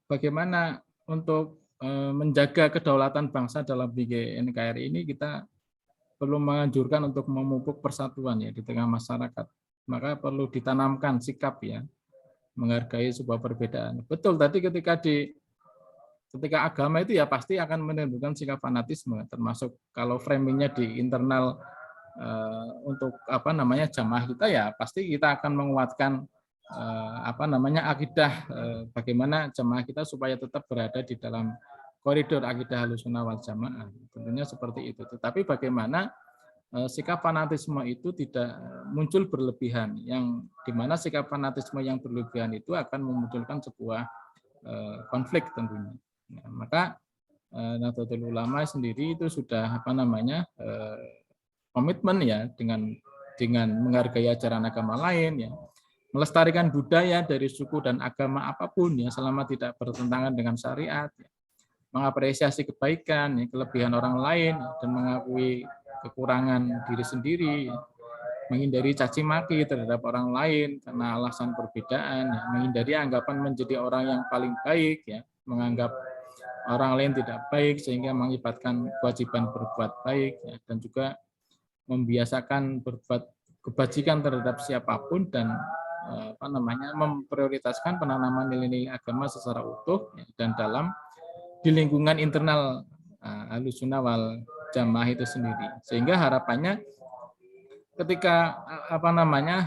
bagaimana untuk menjaga kedaulatan bangsa dalam BGNKRI ini kita perlu menganjurkan untuk memupuk persatuan ya di tengah masyarakat. Maka perlu ditanamkan sikap ya, menghargai sebuah perbedaan. Betul tadi ketika agama itu ya pasti akan menimbulkan sikap fanatisme, termasuk kalau framingnya di internal untuk jamaah kita ya pasti kita akan menguatkan akidah bagaimana jamaah kita supaya tetap berada di dalam koridor akidah Ahlussunnah wal Jamaah. Tentunya seperti itu. Tetapi bagaimana sikap fanatisme itu tidak muncul berlebihan, yang dimana sikap fanatisme yang berlebihan itu akan memunculkan sebuah konflik tentunya. Nah, maka Nahdlatul Ulama sendiri itu sudah komitmen ya dengan menghargai ajaran agama lain ya, melestarikan budaya dari suku dan agama apapun ya selama tidak bertentangan dengan syariat ya, mengapresiasi kebaikan ya, kelebihan orang lain ya, dan mengakui kekurangan diri sendiri ya, menghindari caci maki terhadap orang lain karena alasan perbedaan ya, menghindari anggapan menjadi orang yang paling baik ya, menganggap orang lain tidak baik sehingga mengibatkan kewajiban berbuat baik ya, dan juga membiasakan berbuat kebajikan terhadap siapapun dan memprioritaskan penanaman nilai-nilai agama secara utuh ya, dan di lingkungan internal Ahlussunnah wal Jamaah itu sendiri. Sehingga harapannya ketika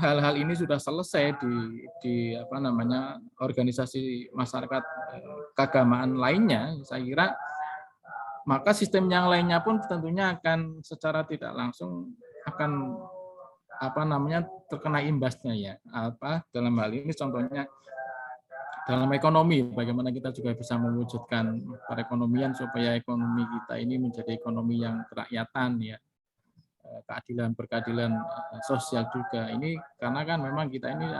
hal-hal ini sudah selesai di organisasi masyarakat keagamaan lainnya, saya kira maka sistem yang lainnya pun tentunya akan secara tidak langsung akan terkena imbasnya ya. Dalam hal ini contohnya dalam ekonomi, bagaimana kita juga bisa mewujudkan perekonomian supaya ekonomi kita ini menjadi ekonomi yang kerakyatan ya, berkeadilan sosial juga. Ini karena kan memang kita ini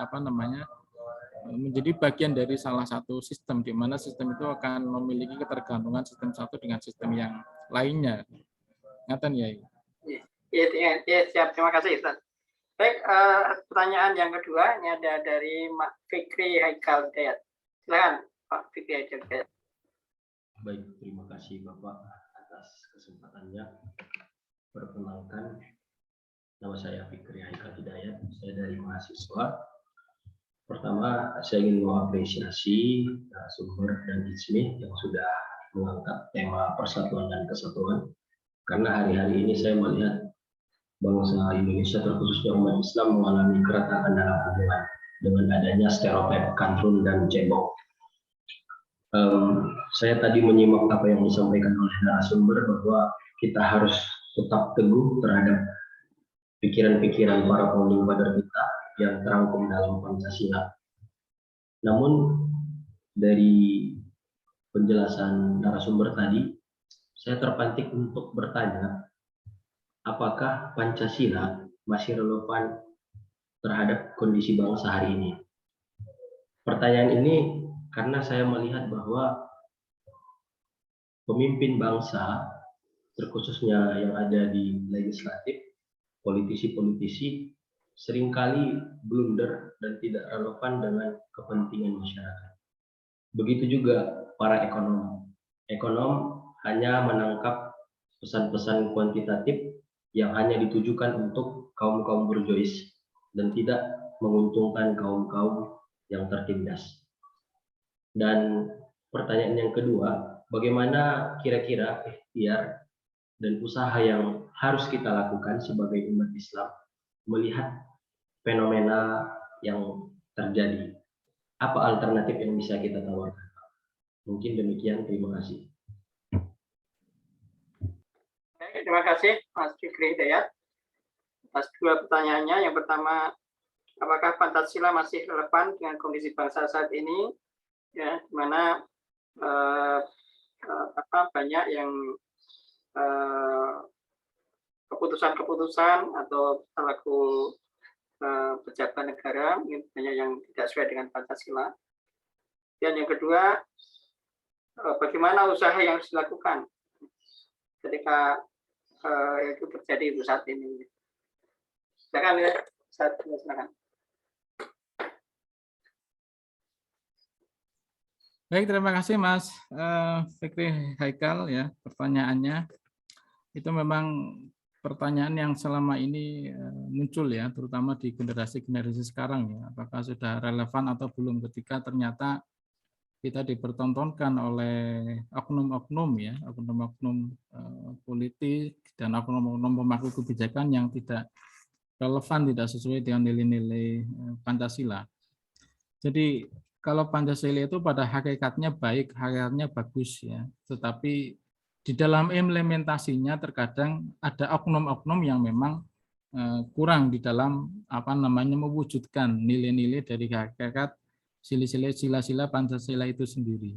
menjadi bagian dari salah satu sistem di mana sistem itu akan memiliki ketergantungan sistem satu dengan sistem yang lainnya. Ngaten ya. Iya, siap. Terima kasih Ustaz. Baik, pertanyaan yang kedua ini ada dari Mak Fikri Haikal Hidayat. Silakan Pak Fikri Haikal Hidayat. Baik, terima kasih Bapak atas kesempatannya. Perkenalkan, nama saya Fikri Haikal Hidayat. Saya dari mahasiswa. Pertama, saya ingin mengapresiasi sumber dan ISMI yang sudah mengangkat tema persatuan dan kesatuan. Karena hari-hari ini saya melihat bangsa Indonesia, terkhususnya umat Islam, mengalami keretakan dalam hubungan dengan adanya stereotip kantrun dan cebong. Saya tadi menyimak apa yang disampaikan oleh narasumber bahwa kita harus tetap teguh terhadap pikiran-pikiran para founding father kita yang terangkum dalam Pancasila. Namun dari penjelasan narasumber tadi, saya terpantik untuk bertanya, apakah Pancasila masih relevan terhadap kondisi bangsa hari ini? Pertanyaan ini karena saya melihat bahwa pemimpin bangsa, terkhususnya yang ada di legislatif, politisi-politisi, seringkali blunder dan tidak relevan dengan kepentingan masyarakat. Begitu juga para ekonom. Ekonom hanya menangkap pesan-pesan kuantitatif yang hanya ditujukan untuk kaum-kaum borjuis dan tidak menguntungkan kaum-kaum yang tertindas. Dan pertanyaan yang kedua, bagaimana kira-kira ikhtiar dan usaha yang harus kita lakukan sebagai umat Islam melihat fenomena yang terjadi? Apa alternatif yang bisa kita tawarkan? Mungkin demikian, terima kasih. Terima kasih Mas Fikri Hidayat atas dua pertanyaannya. Yang pertama, apakah Pancasila masih relevan dengan kondisi bangsa saat ini? ya, di mana banyak yang keputusan-keputusan atau perilaku pejabat negara mungkin banyak yang tidak sesuai dengan Pancasila. Dan yang kedua, bagaimana usaha yang harus dilakukan ketika itu terjadi itu saat ini. Silakan ya, silakan. Baik, terima kasih Mas Fikri Haikal ya pertanyaannya. Itu memang pertanyaan yang selama ini muncul ya, terutama di generasi-generasi sekarang ya. Apakah sudah relevan atau belum ketika ternyata kita dipertontonkan oleh oknum-oknum ya, oknum-oknum politik dan oknum-oknum pemangku kebijakan yang tidak relevan, tidak sesuai dengan nilai-nilai Pancasila. Jadi kalau Pancasila itu pada hakikatnya baik, hakikatnya bagus ya, tetapi di dalam implementasinya terkadang ada oknum-oknum yang memang kurang di dalam mewujudkan nilai-nilai dari hakikat sila-sila Pancasila itu sendiri.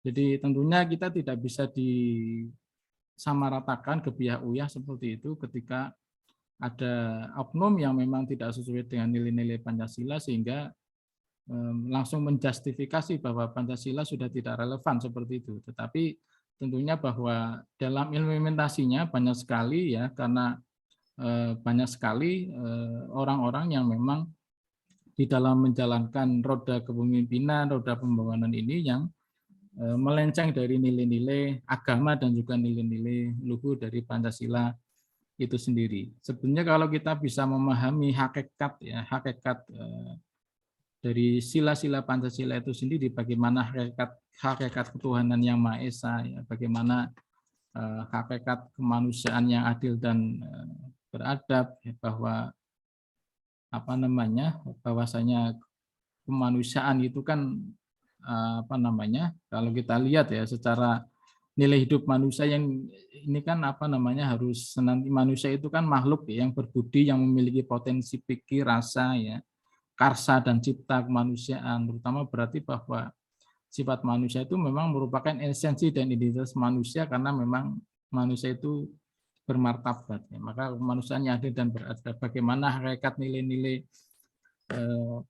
Jadi tentunya kita tidak bisa disamaratakan kebiah-uyah seperti itu ketika ada oknum yang memang tidak sesuai dengan nilai-nilai Pancasila sehingga langsung menjustifikasi bahwa Pancasila sudah tidak relevan seperti itu. Tetapi tentunya bahwa dalam implementasinya banyak sekali ya, karena banyak sekali orang-orang yang memang di dalam menjalankan roda kepemimpinan, roda pembangunan ini yang melenceng dari nilai-nilai agama dan juga nilai-nilai luhur dari Pancasila itu sendiri. Sebenarnya kalau kita bisa memahami hakikat ya, hakikat dari sila-sila Pancasila itu sendiri, bagaimana hakikat ketuhanan yang Maha Esa, ya, bagaimana hakikat kemanusiaan yang adil dan beradab, ya, bahwa bahwasanya kemanusiaan itu kan kalau kita lihat ya secara nilai hidup manusia yang ini kan harus nanti manusia itu kan makhluk ya, yang berbudi, yang memiliki potensi pikir, rasa ya, karsa dan cipta kemanusiaan, terutama berarti bahwa sifat manusia itu memang merupakan esensi dan identitas manusia karena memang manusia itu bermartabat ya. Maka kemanusiaan yang adil dan beradab, bagaimana hakikat nilai-nilai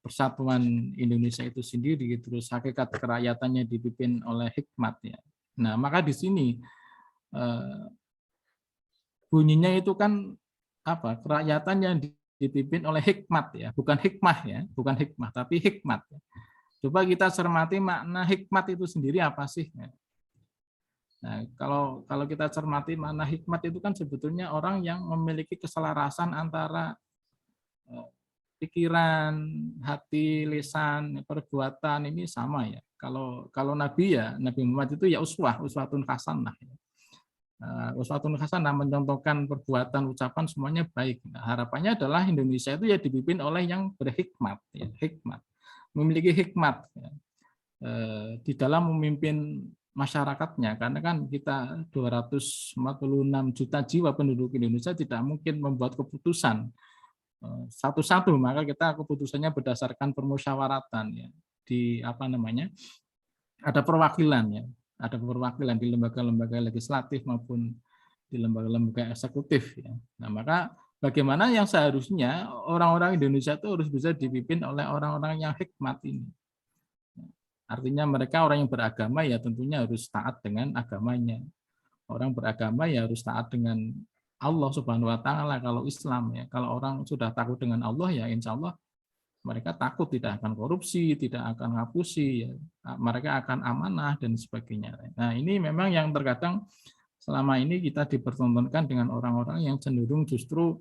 persatuan Indonesia itu sendiri, terus hakikat kerajaatannya dipimpin oleh hikmat ya. Nah, maka di sini bunyinya itu kan kerakyatan yang dipimpin oleh hikmat ya, bukan hikmah ya, bukan hikmah tapi hikmat. Coba kita cermati makna hikmat itu sendiri apa sih? Nah, kalau kita cermati makna hikmat itu kan sebetulnya orang yang memiliki keselarasan antara pikiran, hati, lisan, perbuatan ini sama ya. Kalau Nabi ya, Nabi Muhammad itu ya uswatun hasanah. Uswatun hasanah mencontohkan perbuatan, ucapan semuanya baik. Nah, harapannya adalah Indonesia itu ya dipimpin oleh yang berhikmat, ya, hikmat, memiliki hikmat ya, di dalam memimpin masyarakatnya, karena kan kita 246 juta jiwa penduduk Indonesia tidak mungkin membuat keputusan satu-satu, maka kita keputusannya berdasarkan permusyawaratan ya, di ada perwakilan ya, ada perwakilan di lembaga-lembaga legislatif maupun di lembaga-lembaga eksekutif ya. Nah, maka bagaimana yang seharusnya orang-orang Indonesia itu harus bisa dipimpin oleh orang-orang yang hikmat ini. Artinya mereka orang yang beragama ya tentunya harus taat dengan agamanya. Orang beragama ya harus taat dengan Allah Subhanahu wa taala kalau Islam ya. Kalau orang sudah takut dengan Allah ya insya Allah mereka takut tidak akan korupsi, tidak akan ngapusi ya. Mereka akan amanah dan sebagainya. Nah, ini memang yang terkadang selama ini kita dipertontonkan dengan orang-orang yang cenderung justru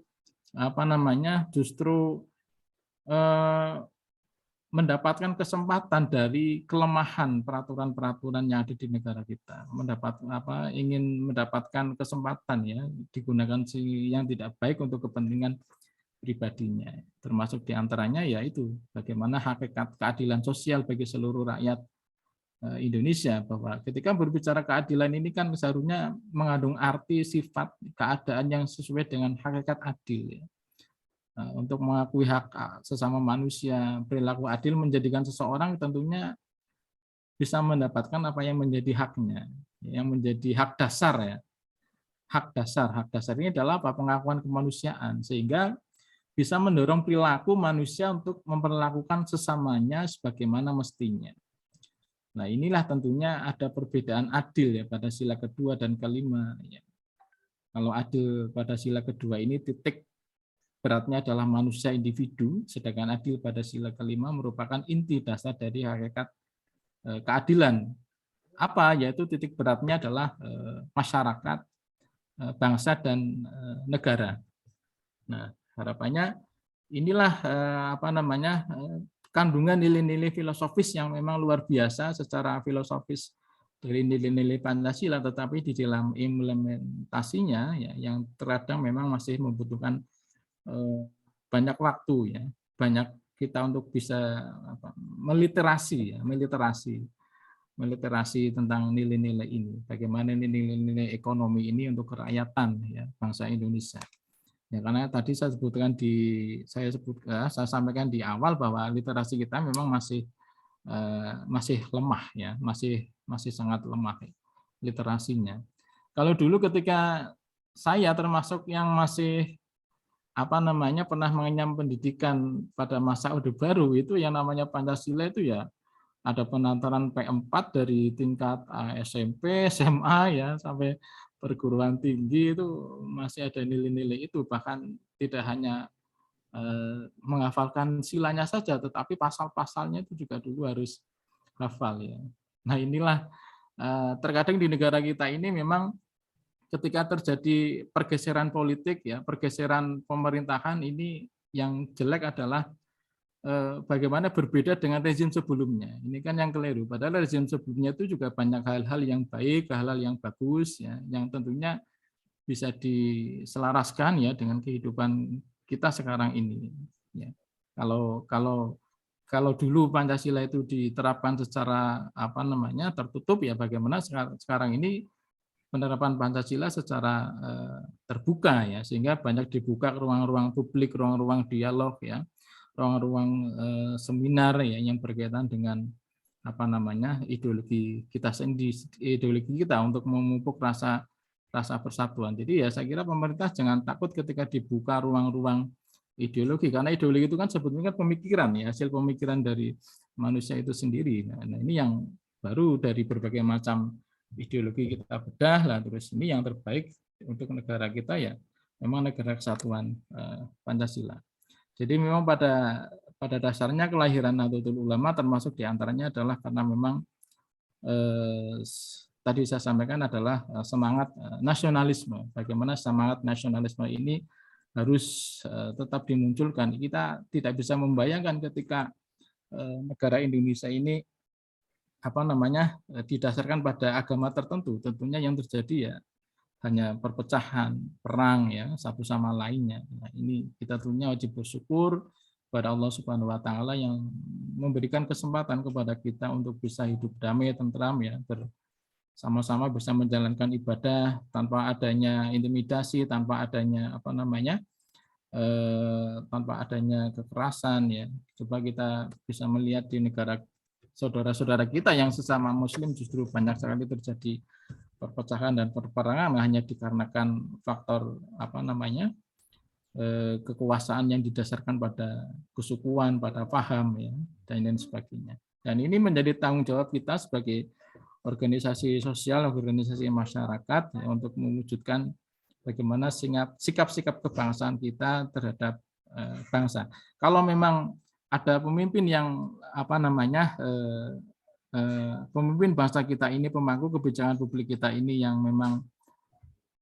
mendapatkan kesempatan dari kelemahan peraturan-peraturan yang ada di negara kita, ingin mendapatkan kesempatan ya digunakan yang tidak baik untuk kepentingan pribadinya, termasuk diantaranya yaitu bagaimana hakikat keadilan sosial bagi seluruh rakyat Indonesia, bahwa ketika berbicara keadilan ini kan seharusnya mengandung arti sifat keadaan yang sesuai dengan hakikat adil ya. Untuk mengakui hak sesama manusia, perilaku adil menjadikan seseorang tentunya bisa mendapatkan apa yang menjadi haknya, yang menjadi hak dasar ya. Hak dasar ini adalah apa? Pengakuan kemanusiaan, sehingga bisa mendorong perilaku manusia untuk memperlakukan sesamanya sebagaimana mestinya. Nah, inilah tentunya ada perbedaan adil ya pada sila kedua dan kelima. Ya. Kalau adil pada sila kedua ini titik beratnya adalah manusia individu, sedangkan adil pada sila kelima merupakan inti dasar dari hakikat keadilan. Apa? Yaitu titik beratnya adalah masyarakat, bangsa, dan negara. Nah, harapannya inilah kandungan nilai-nilai filosofis yang memang luar biasa secara filosofis dari nilai-nilai Pancasila, tetapi di dalam implementasinya ya, yang terkadang memang masih membutuhkan banyak waktu ya, banyak kita untuk bisa meliterasi tentang nilai-nilai ini, bagaimana nilai-nilai ekonomi ini untuk kerakyatan ya bangsa Indonesia. Ya, karena tadi saya sampaikan di awal bahwa literasi kita memang masih lemah ya, masih sangat lemah literasinya. Kalau dulu ketika saya termasuk yang masih pernah mengenyam pendidikan pada masa Orde Baru, itu yang namanya Pancasila itu ya ada penataran P4 dari tingkat SMP, SMA ya sampai perguruan tinggi, itu masih ada nilai-nilai itu, bahkan tidak hanya menghafalkan silanya saja, tetapi pasal-pasalnya itu juga dulu harus hafal ya. Nah, inilah terkadang di negara kita ini memang ketika terjadi pergeseran politik ya, pergeseran pemerintahan, ini yang jelek adalah bagaimana berbeda dengan rezim sebelumnya. Ini kan yang keliru. Padahal rezim sebelumnya itu juga banyak hal-hal yang baik, hal-hal yang bagus, ya, yang tentunya bisa diselaraskan ya dengan kehidupan kita sekarang ini. Ya. Kalau dulu Pancasila itu diterapkan secara tertutup, ya bagaimana sekarang ini penerapan Pancasila secara terbuka ya, sehingga banyak dibuka ruang-ruang publik, ruang-ruang dialog ya, ruang-ruang seminar ya yang berkaitan dengan ideologi kita sendiri, ideologi kita untuk memupuk rasa persatuan. Jadi ya saya kira pemerintah jangan takut ketika dibuka ruang-ruang ideologi, karena ideologi itu kan sebetulnya pemikiran ya, hasil pemikiran dari manusia itu sendiri. Nah, ini yang baru dari berbagai macam ideologi kita bedah lah, terus ini yang terbaik untuk negara kita ya memang negara kesatuan Pancasila. Jadi memang pada dasarnya kelahiran Nahdlatul Ulama termasuk diantaranya adalah karena memang tadi saya sampaikan adalah semangat nasionalisme. Bagaimana semangat nasionalisme ini harus tetap dimunculkan. Kita tidak bisa membayangkan ketika negara Indonesia ini didasarkan pada agama tertentu, tentunya yang terjadi ya hanya perpecahan, perang ya satu sama lainnya. Nah, ini kita tentunya wajib bersyukur kepada Allah Subhanahu wa taala yang memberikan kesempatan kepada kita untuk bisa hidup damai, tentram ya, bersama-sama bisa menjalankan ibadah tanpa adanya intimidasi, tanpa adanya tanpa adanya kekerasan ya. Coba kita bisa melihat di negara saudara-saudara kita yang sesama muslim justru banyak sekali terjadi perpecahan dan peperangan hanya dikarenakan faktor kekuasaan yang didasarkan pada kesukuan, pada paham ya, dan lain sebagainya. Dan ini menjadi tanggung jawab kita sebagai organisasi sosial, organisasi masyarakat ya, untuk mewujudkan bagaimana sikap-sikap kebangsaan kita terhadap bangsa. Kalau memang ada pemimpin yang pemimpin bangsa kita ini, pemangku kebijakan publik kita ini yang memang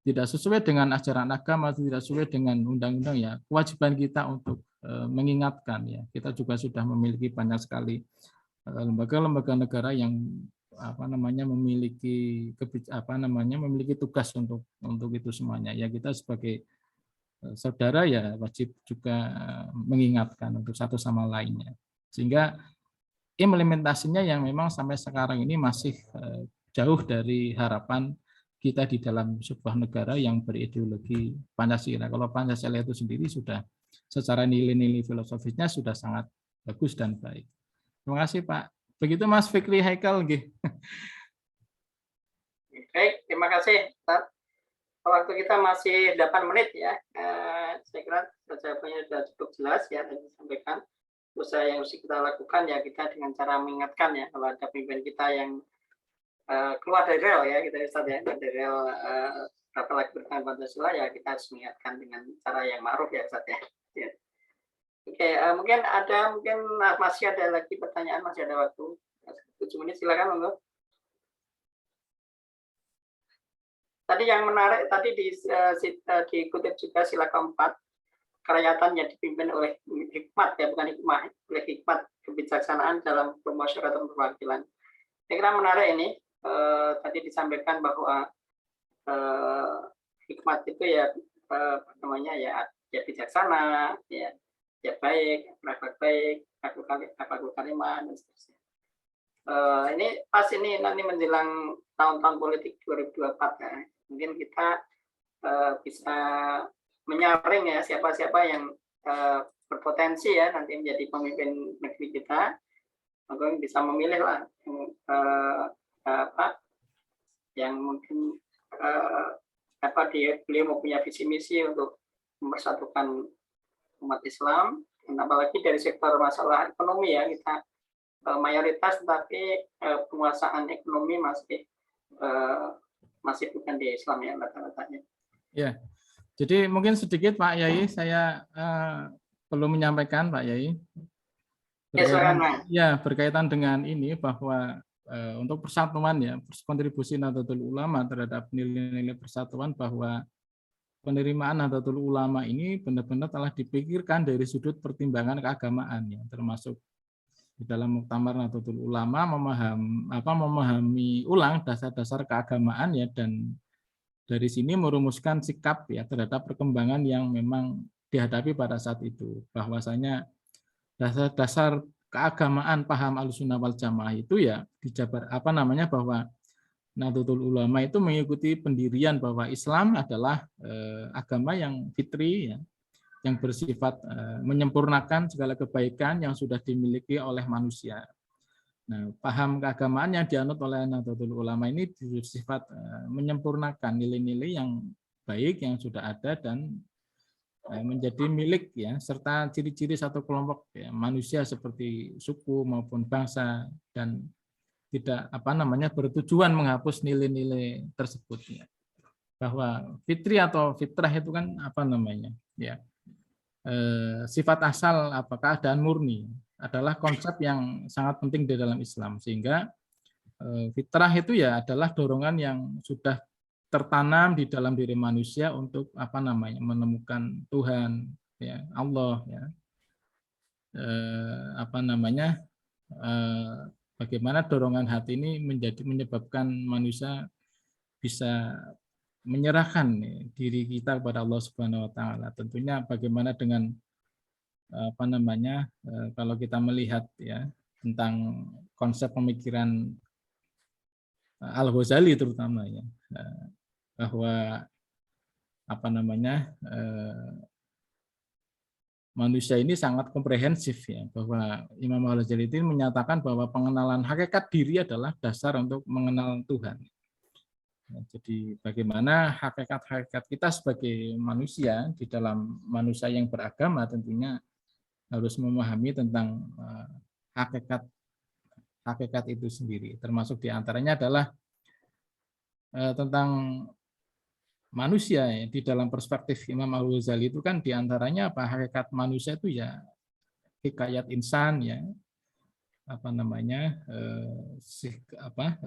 tidak sesuai dengan ajaran agama, tidak sesuai dengan undang-undang ya, kewajiban kita untuk mengingatkan ya. Kita juga sudah memiliki banyak sekali lembaga-lembaga negara yang memiliki tugas untuk itu semuanya. Ya kita sebagai saudara ya wajib juga mengingatkan untuk satu sama lainnya. Sehingga implementasinya yang memang sampai sekarang ini masih jauh dari harapan kita di dalam sebuah negara yang berideologi Pancasila. Kalau Pancasila itu sendiri sudah secara nilai-nilai filosofisnya sudah sangat bagus dan baik. Terima kasih Pak Begitu Mas Fikri Haikal nggih. Baik, terima kasih, Ustaz. Waktu kita masih 8 menit ya. Saya kira jawabannya sudah cukup jelas ya, dan disampaikan. Usaha yang harus kita lakukan ya, kita dengan cara mengingatkan ya, kalau ada pemimpin kita yang keluar dari rel ya, kita Ustaz ya, dari rel apalagi bertahan Pancasila ya, kita harus mengingatkan dengan cara yang ma'ruf ya, Ustaz ya. Ya. Oke, mungkin masih ada lagi pertanyaan, masih ada waktu 7 menit, silakan monggo. Tadi yang menarik tadi dikutip juga sila keempat, kerakyatan yang dipimpin oleh hikmat ya, bukan hikmah, oleh hikmat kebijaksanaan dalam pemusyawaratan perwakilan. Saya kira menarik ini. Tadi disampaikan bahwa hikmat itu ya namanya ya bijaksana, ya baik, akhlak baik, akhlakul karimah dan seterusnya. Ini pas ini nanti menjelang tahun-tahun politik 2024 ya. Mungkin kita bisa menyaring ya siapa-siapa yang berpotensi ya nanti menjadi pemimpin negeri kita. Maka bisa memilih lah yang mungkin beliau mempunyai visi misi untuk mempersatukan umat Islam, dan apalagi dari sektor masalah ekonomi ya, kita mayoritas tetapi penguasaan ekonomi masih bukan di Islam ya rata-ratanya. Ya, jadi mungkin sedikit Pak Yai saya perlu menyampaikan Pak Yai. Berkaitan dengan ini bahwa untuk persatuan ya, kontribusi Nahdlatul Ulama terhadap nilai-nilai persatuan, bahwa penerimaan Nahdlatul Ulama ini benar-benar telah dipikirkan dari sudut pertimbangan keagamaan ya, termasuk di dalam Muktamar Nahdlatul Ulama memahami ulang dasar-dasar keagamaan ya, dan dari sini merumuskan sikap ya terhadap perkembangan yang memang dihadapi pada saat itu, bahwasanya dasar-dasar keagamaan paham Ahlussunnah wal Jamaah itu ya dijabar bahwa Nahdlatul Ulama itu mengikuti pendirian bahwa Islam adalah agama yang fitri ya, yang bersifat menyempurnakan segala kebaikan yang sudah dimiliki oleh manusia. Nah, paham keagamaan yang dianut oleh Nahdlatul Ulama ini bersifat menyempurnakan nilai-nilai yang baik yang sudah ada dan menjadi milik ya, serta ciri-ciri satu kelompok ya, manusia seperti suku maupun bangsa, dan tidak bertujuan menghapus nilai-nilai tersebut ya. Bahwa fitri atau fitrah itu kan sifat asal keadaan murni adalah konsep yang sangat penting di dalam Islam, sehingga fitrah itu ya adalah dorongan yang sudah tertanam di dalam diri manusia untuk menemukan Tuhan ya, Allah ya, bagaimana dorongan hati ini menyebabkan manusia bisa menyerahkan diri kita kepada Allah Subhanahu wa taala. Tentunya bagaimana dengan kalau kita melihat ya tentang konsep pemikiran Al-Ghazali terutama ya, bahwa manusia ini sangat komprehensif ya, bahwa Imam Al-Ghazali itu menyatakan bahwa pengenalan hakikat diri adalah dasar untuk mengenal Tuhan. Ya, jadi bagaimana hakikat kita sebagai manusia di dalam manusia yang beragama tentunya harus memahami tentang hakikat itu sendiri, termasuk diantaranya adalah tentang manusia ya. Di dalam perspektif Imam Al-Ghazali itu kan diantaranya hakikat manusia itu ya hikayat insan ya,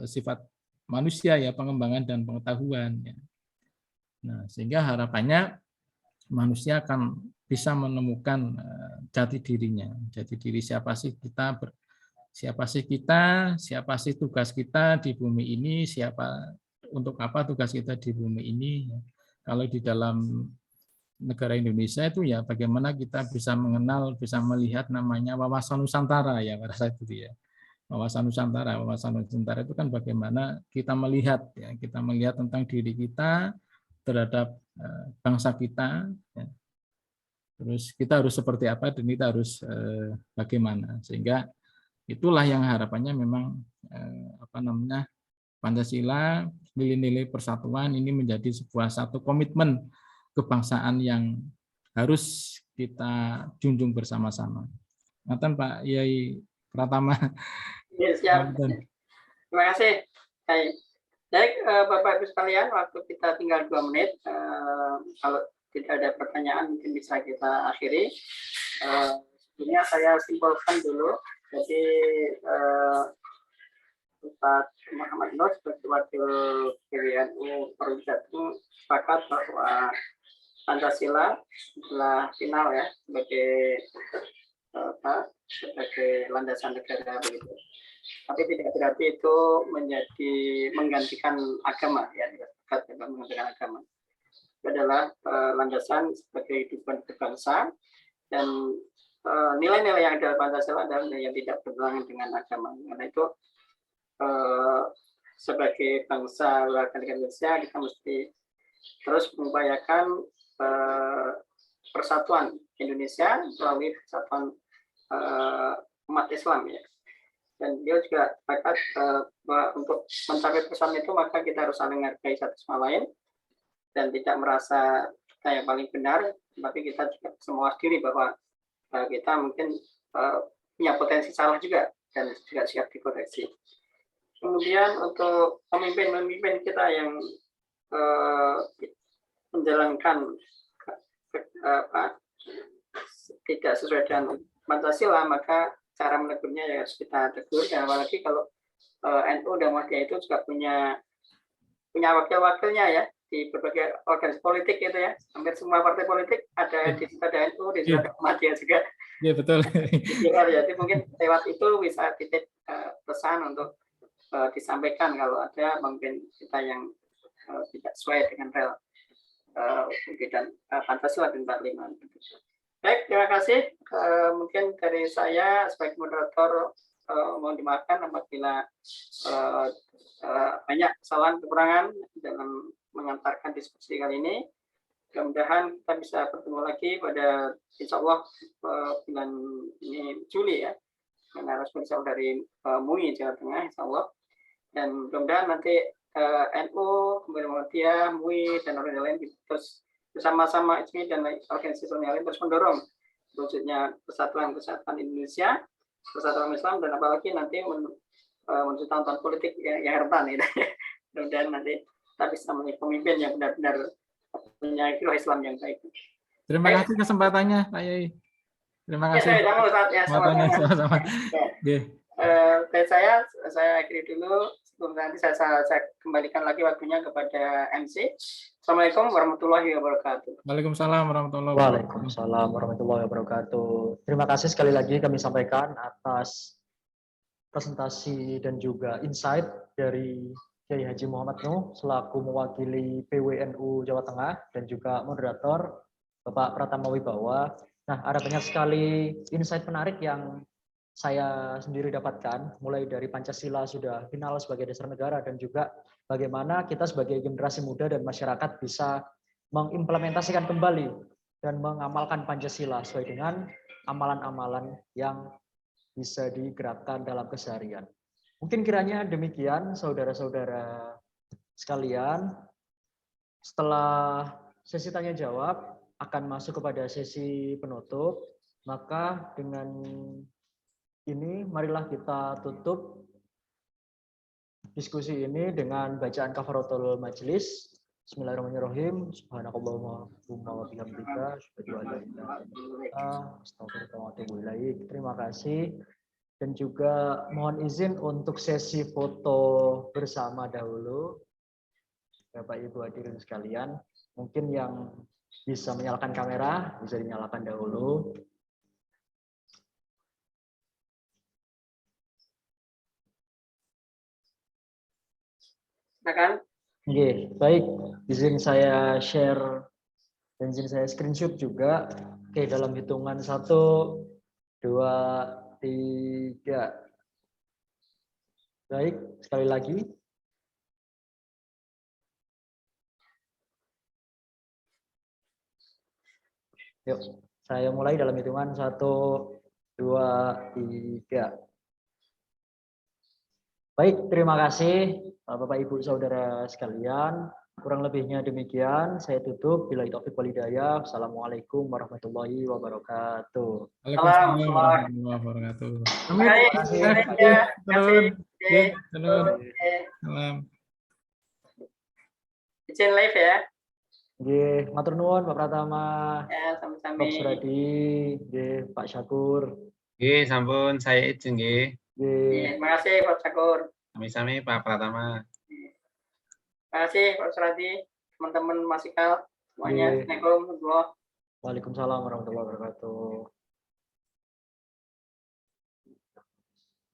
sifat manusia ya, pengembangan dan pengetahuan ya. Nah, sehingga harapannya manusia akan bisa menemukan jati dirinya, jati diri siapa sih kita, siapa sih tugas kita di bumi ini, untuk apa tugas kita di bumi ini. Kalau di dalam negara Indonesia itu ya bagaimana kita bisa mengenal, bisa melihat namanya wawasan Nusantara ya pada saat itu ya. Wawasan Nusantara itu kan bagaimana kita melihat ya, kita melihat tentang diri kita terhadap bangsa kita ya. Terus kita harus seperti apa dan kita harus bagaimana, sehingga itulah yang harapannya memang Pancasila, nilai-nilai persatuan ini menjadi sebuah satu komitmen kebangsaan yang harus kita junjung bersama-sama. Ngaten Pak Yai Pratama. Ya, siap. Terima kasih. Baik, Bapak Ibu sekalian, waktu kita tinggal 2 menit. Kalau tidak ada pertanyaan mungkin bisa kita akhiri. Sebelumnya saya simpulkan dulu. Jadi Ustaz Muhammad Nur sebagai wakil PWNU Perujatu sepakat bahwa Pancasila adalah final ya sebagai landasan negara begitu. Tapi tidak berarti itu menjadi menggantikan agama ya, tidak menggantikan agama. Itu adalah landasan sebagai kehidupan berbangsa dan nilai-nilai yang ada Pancasila adalah yang tidak bertentangan dengan agama. Karena itu sebagai bangsa warga negara Indonesia kita mesti terus mengupayakan persatuan Indonesia melalui persatuan umat Islam ya. Dan dia juga sepakat bahwa untuk mencapai persatuan itu maka kita harus saling menghargai satu sama lain dan tidak merasa kita yang paling benar, tapi kita juga semua diri bahwa kita mungkin punya potensi salah juga dan juga siap dikoreksi. Kemudian untuk pemimpin kita yang menjalankan tidak sesuai dengan Pancasila, maka cara menegurnya ya harus kita tegur. Dan apalagi kalau NU dan Muhammadiyah itu juga punya wakil-wakilnya ya di berbagai organisasi politik gitu ya. Hampir semua partai politik ada di situ, ada NU, di situ ada Muhammadiyah juga. Iya betul. Jadi mungkin lewat itu bisa titip pesan untuk disampaikan kalau ada pemimpin kita yang tidak sesuai dengan rel dan Pancasila dan 45. Baik, terima kasih. Mungkin dari saya sebagai moderator mohon dimaafkan apabila banyak kesalahan kekurangan dalam mengantarkan diskusi kali ini. Mudah-mudahan kita bisa bertemu lagi pada insya Allah bulan ini Juli ya. Karena harus berasal dari MUI Jawa Tengah insya Allah. Dan mudah-mudahan nanti NU, kemudian Muhammadiyah, MUI, dan orang lain terus bersama-sama ISMI dan organisasi yang lain terus mendorong wujudnya persatuan Indonesia, persatuan Islam, dan apalagi nanti menuju tahun-tahun politik yang rentan gitu. Mudah-mudahan nanti kita bisa memilih pemimpin yang benar-benar punya jiwa Islam yang baik. Terima kasih kesempatannya Pak Yai. Terima kasih. Sama-sama. Ya. Dari saya akhiri dulu. Nanti saya kembalikan lagi waktunya kepada MC. Assalamualaikum warahmatullahi wabarakatuh. Waalaikumsalam warahmatullahi wabarakatuh. Waalaikumsalam warahmatullahi wabarakatuh. Terima kasih sekali lagi kami sampaikan atas presentasi dan juga insight dari Kiai Haji Muhammad Nuh selaku mewakili PWNU Jawa Tengah dan juga moderator Bapak Pratama Wibawa. Nah, ada banyak sekali insight menarik yang saya sendiri dapatkan, mulai dari Pancasila sudah final sebagai dasar negara dan juga bagaimana kita sebagai generasi muda dan masyarakat bisa mengimplementasikan kembali dan mengamalkan Pancasila sesuai dengan amalan-amalan yang bisa digerakkan dalam keseharian. Mungkin kiranya demikian saudara-saudara sekalian. Setelah sesi tanya jawab akan masuk kepada sesi penutup, maka dengan ini marilah kita tutup diskusi ini dengan bacaan kafaratul majelis. Bismillahirrahmanirrahim. Subhanakallahumma wa bihamdika asyhadu an la ilaha illa anta astaghfiruka wa atubu ilaik. Terima kasih dan juga mohon izin untuk sesi foto bersama dahulu. Bapak Ibu hadirin sekalian, mungkin yang bisa menyalakan kamera bisa dinyalakan dahulu. Silakan. Oke, baik. Izin saya share dan izin saya screenshot juga. Oke, dalam hitungan 1, 2, 3. Baik, sekali lagi. Yuk, saya mulai dalam hitungan 1, 2, 3. Baik, terima kasih Bapak Ibu Saudara sekalian. Kurang lebihnya demikian, saya tutup. Billahi taufiq wal hidayah. Assalamualaikum warahmatullahi wabarakatuh. Waalaikumsalam Salam. warahmatullahi wabarakatuh. Baik, kasih. ya, Terus, Oke. terus, Oke. salam. Izin live ya. Nggih, matur nuwun Pak Pratama, Ya, sama-sama. Prof. Suradi, nggih, Pak Syakur. Nggih, sampun saya izin nggih. Nggih. Terima kasih Pak Syakur. Sami-sami Pak Pratama. Terima kasih Pak Suradi, teman-teman Masikal semuanya. Iya. Assalamualaikum warahmatullahi wabarakatuh. Waalaikumsalam warahmatullahi wabarakatuh.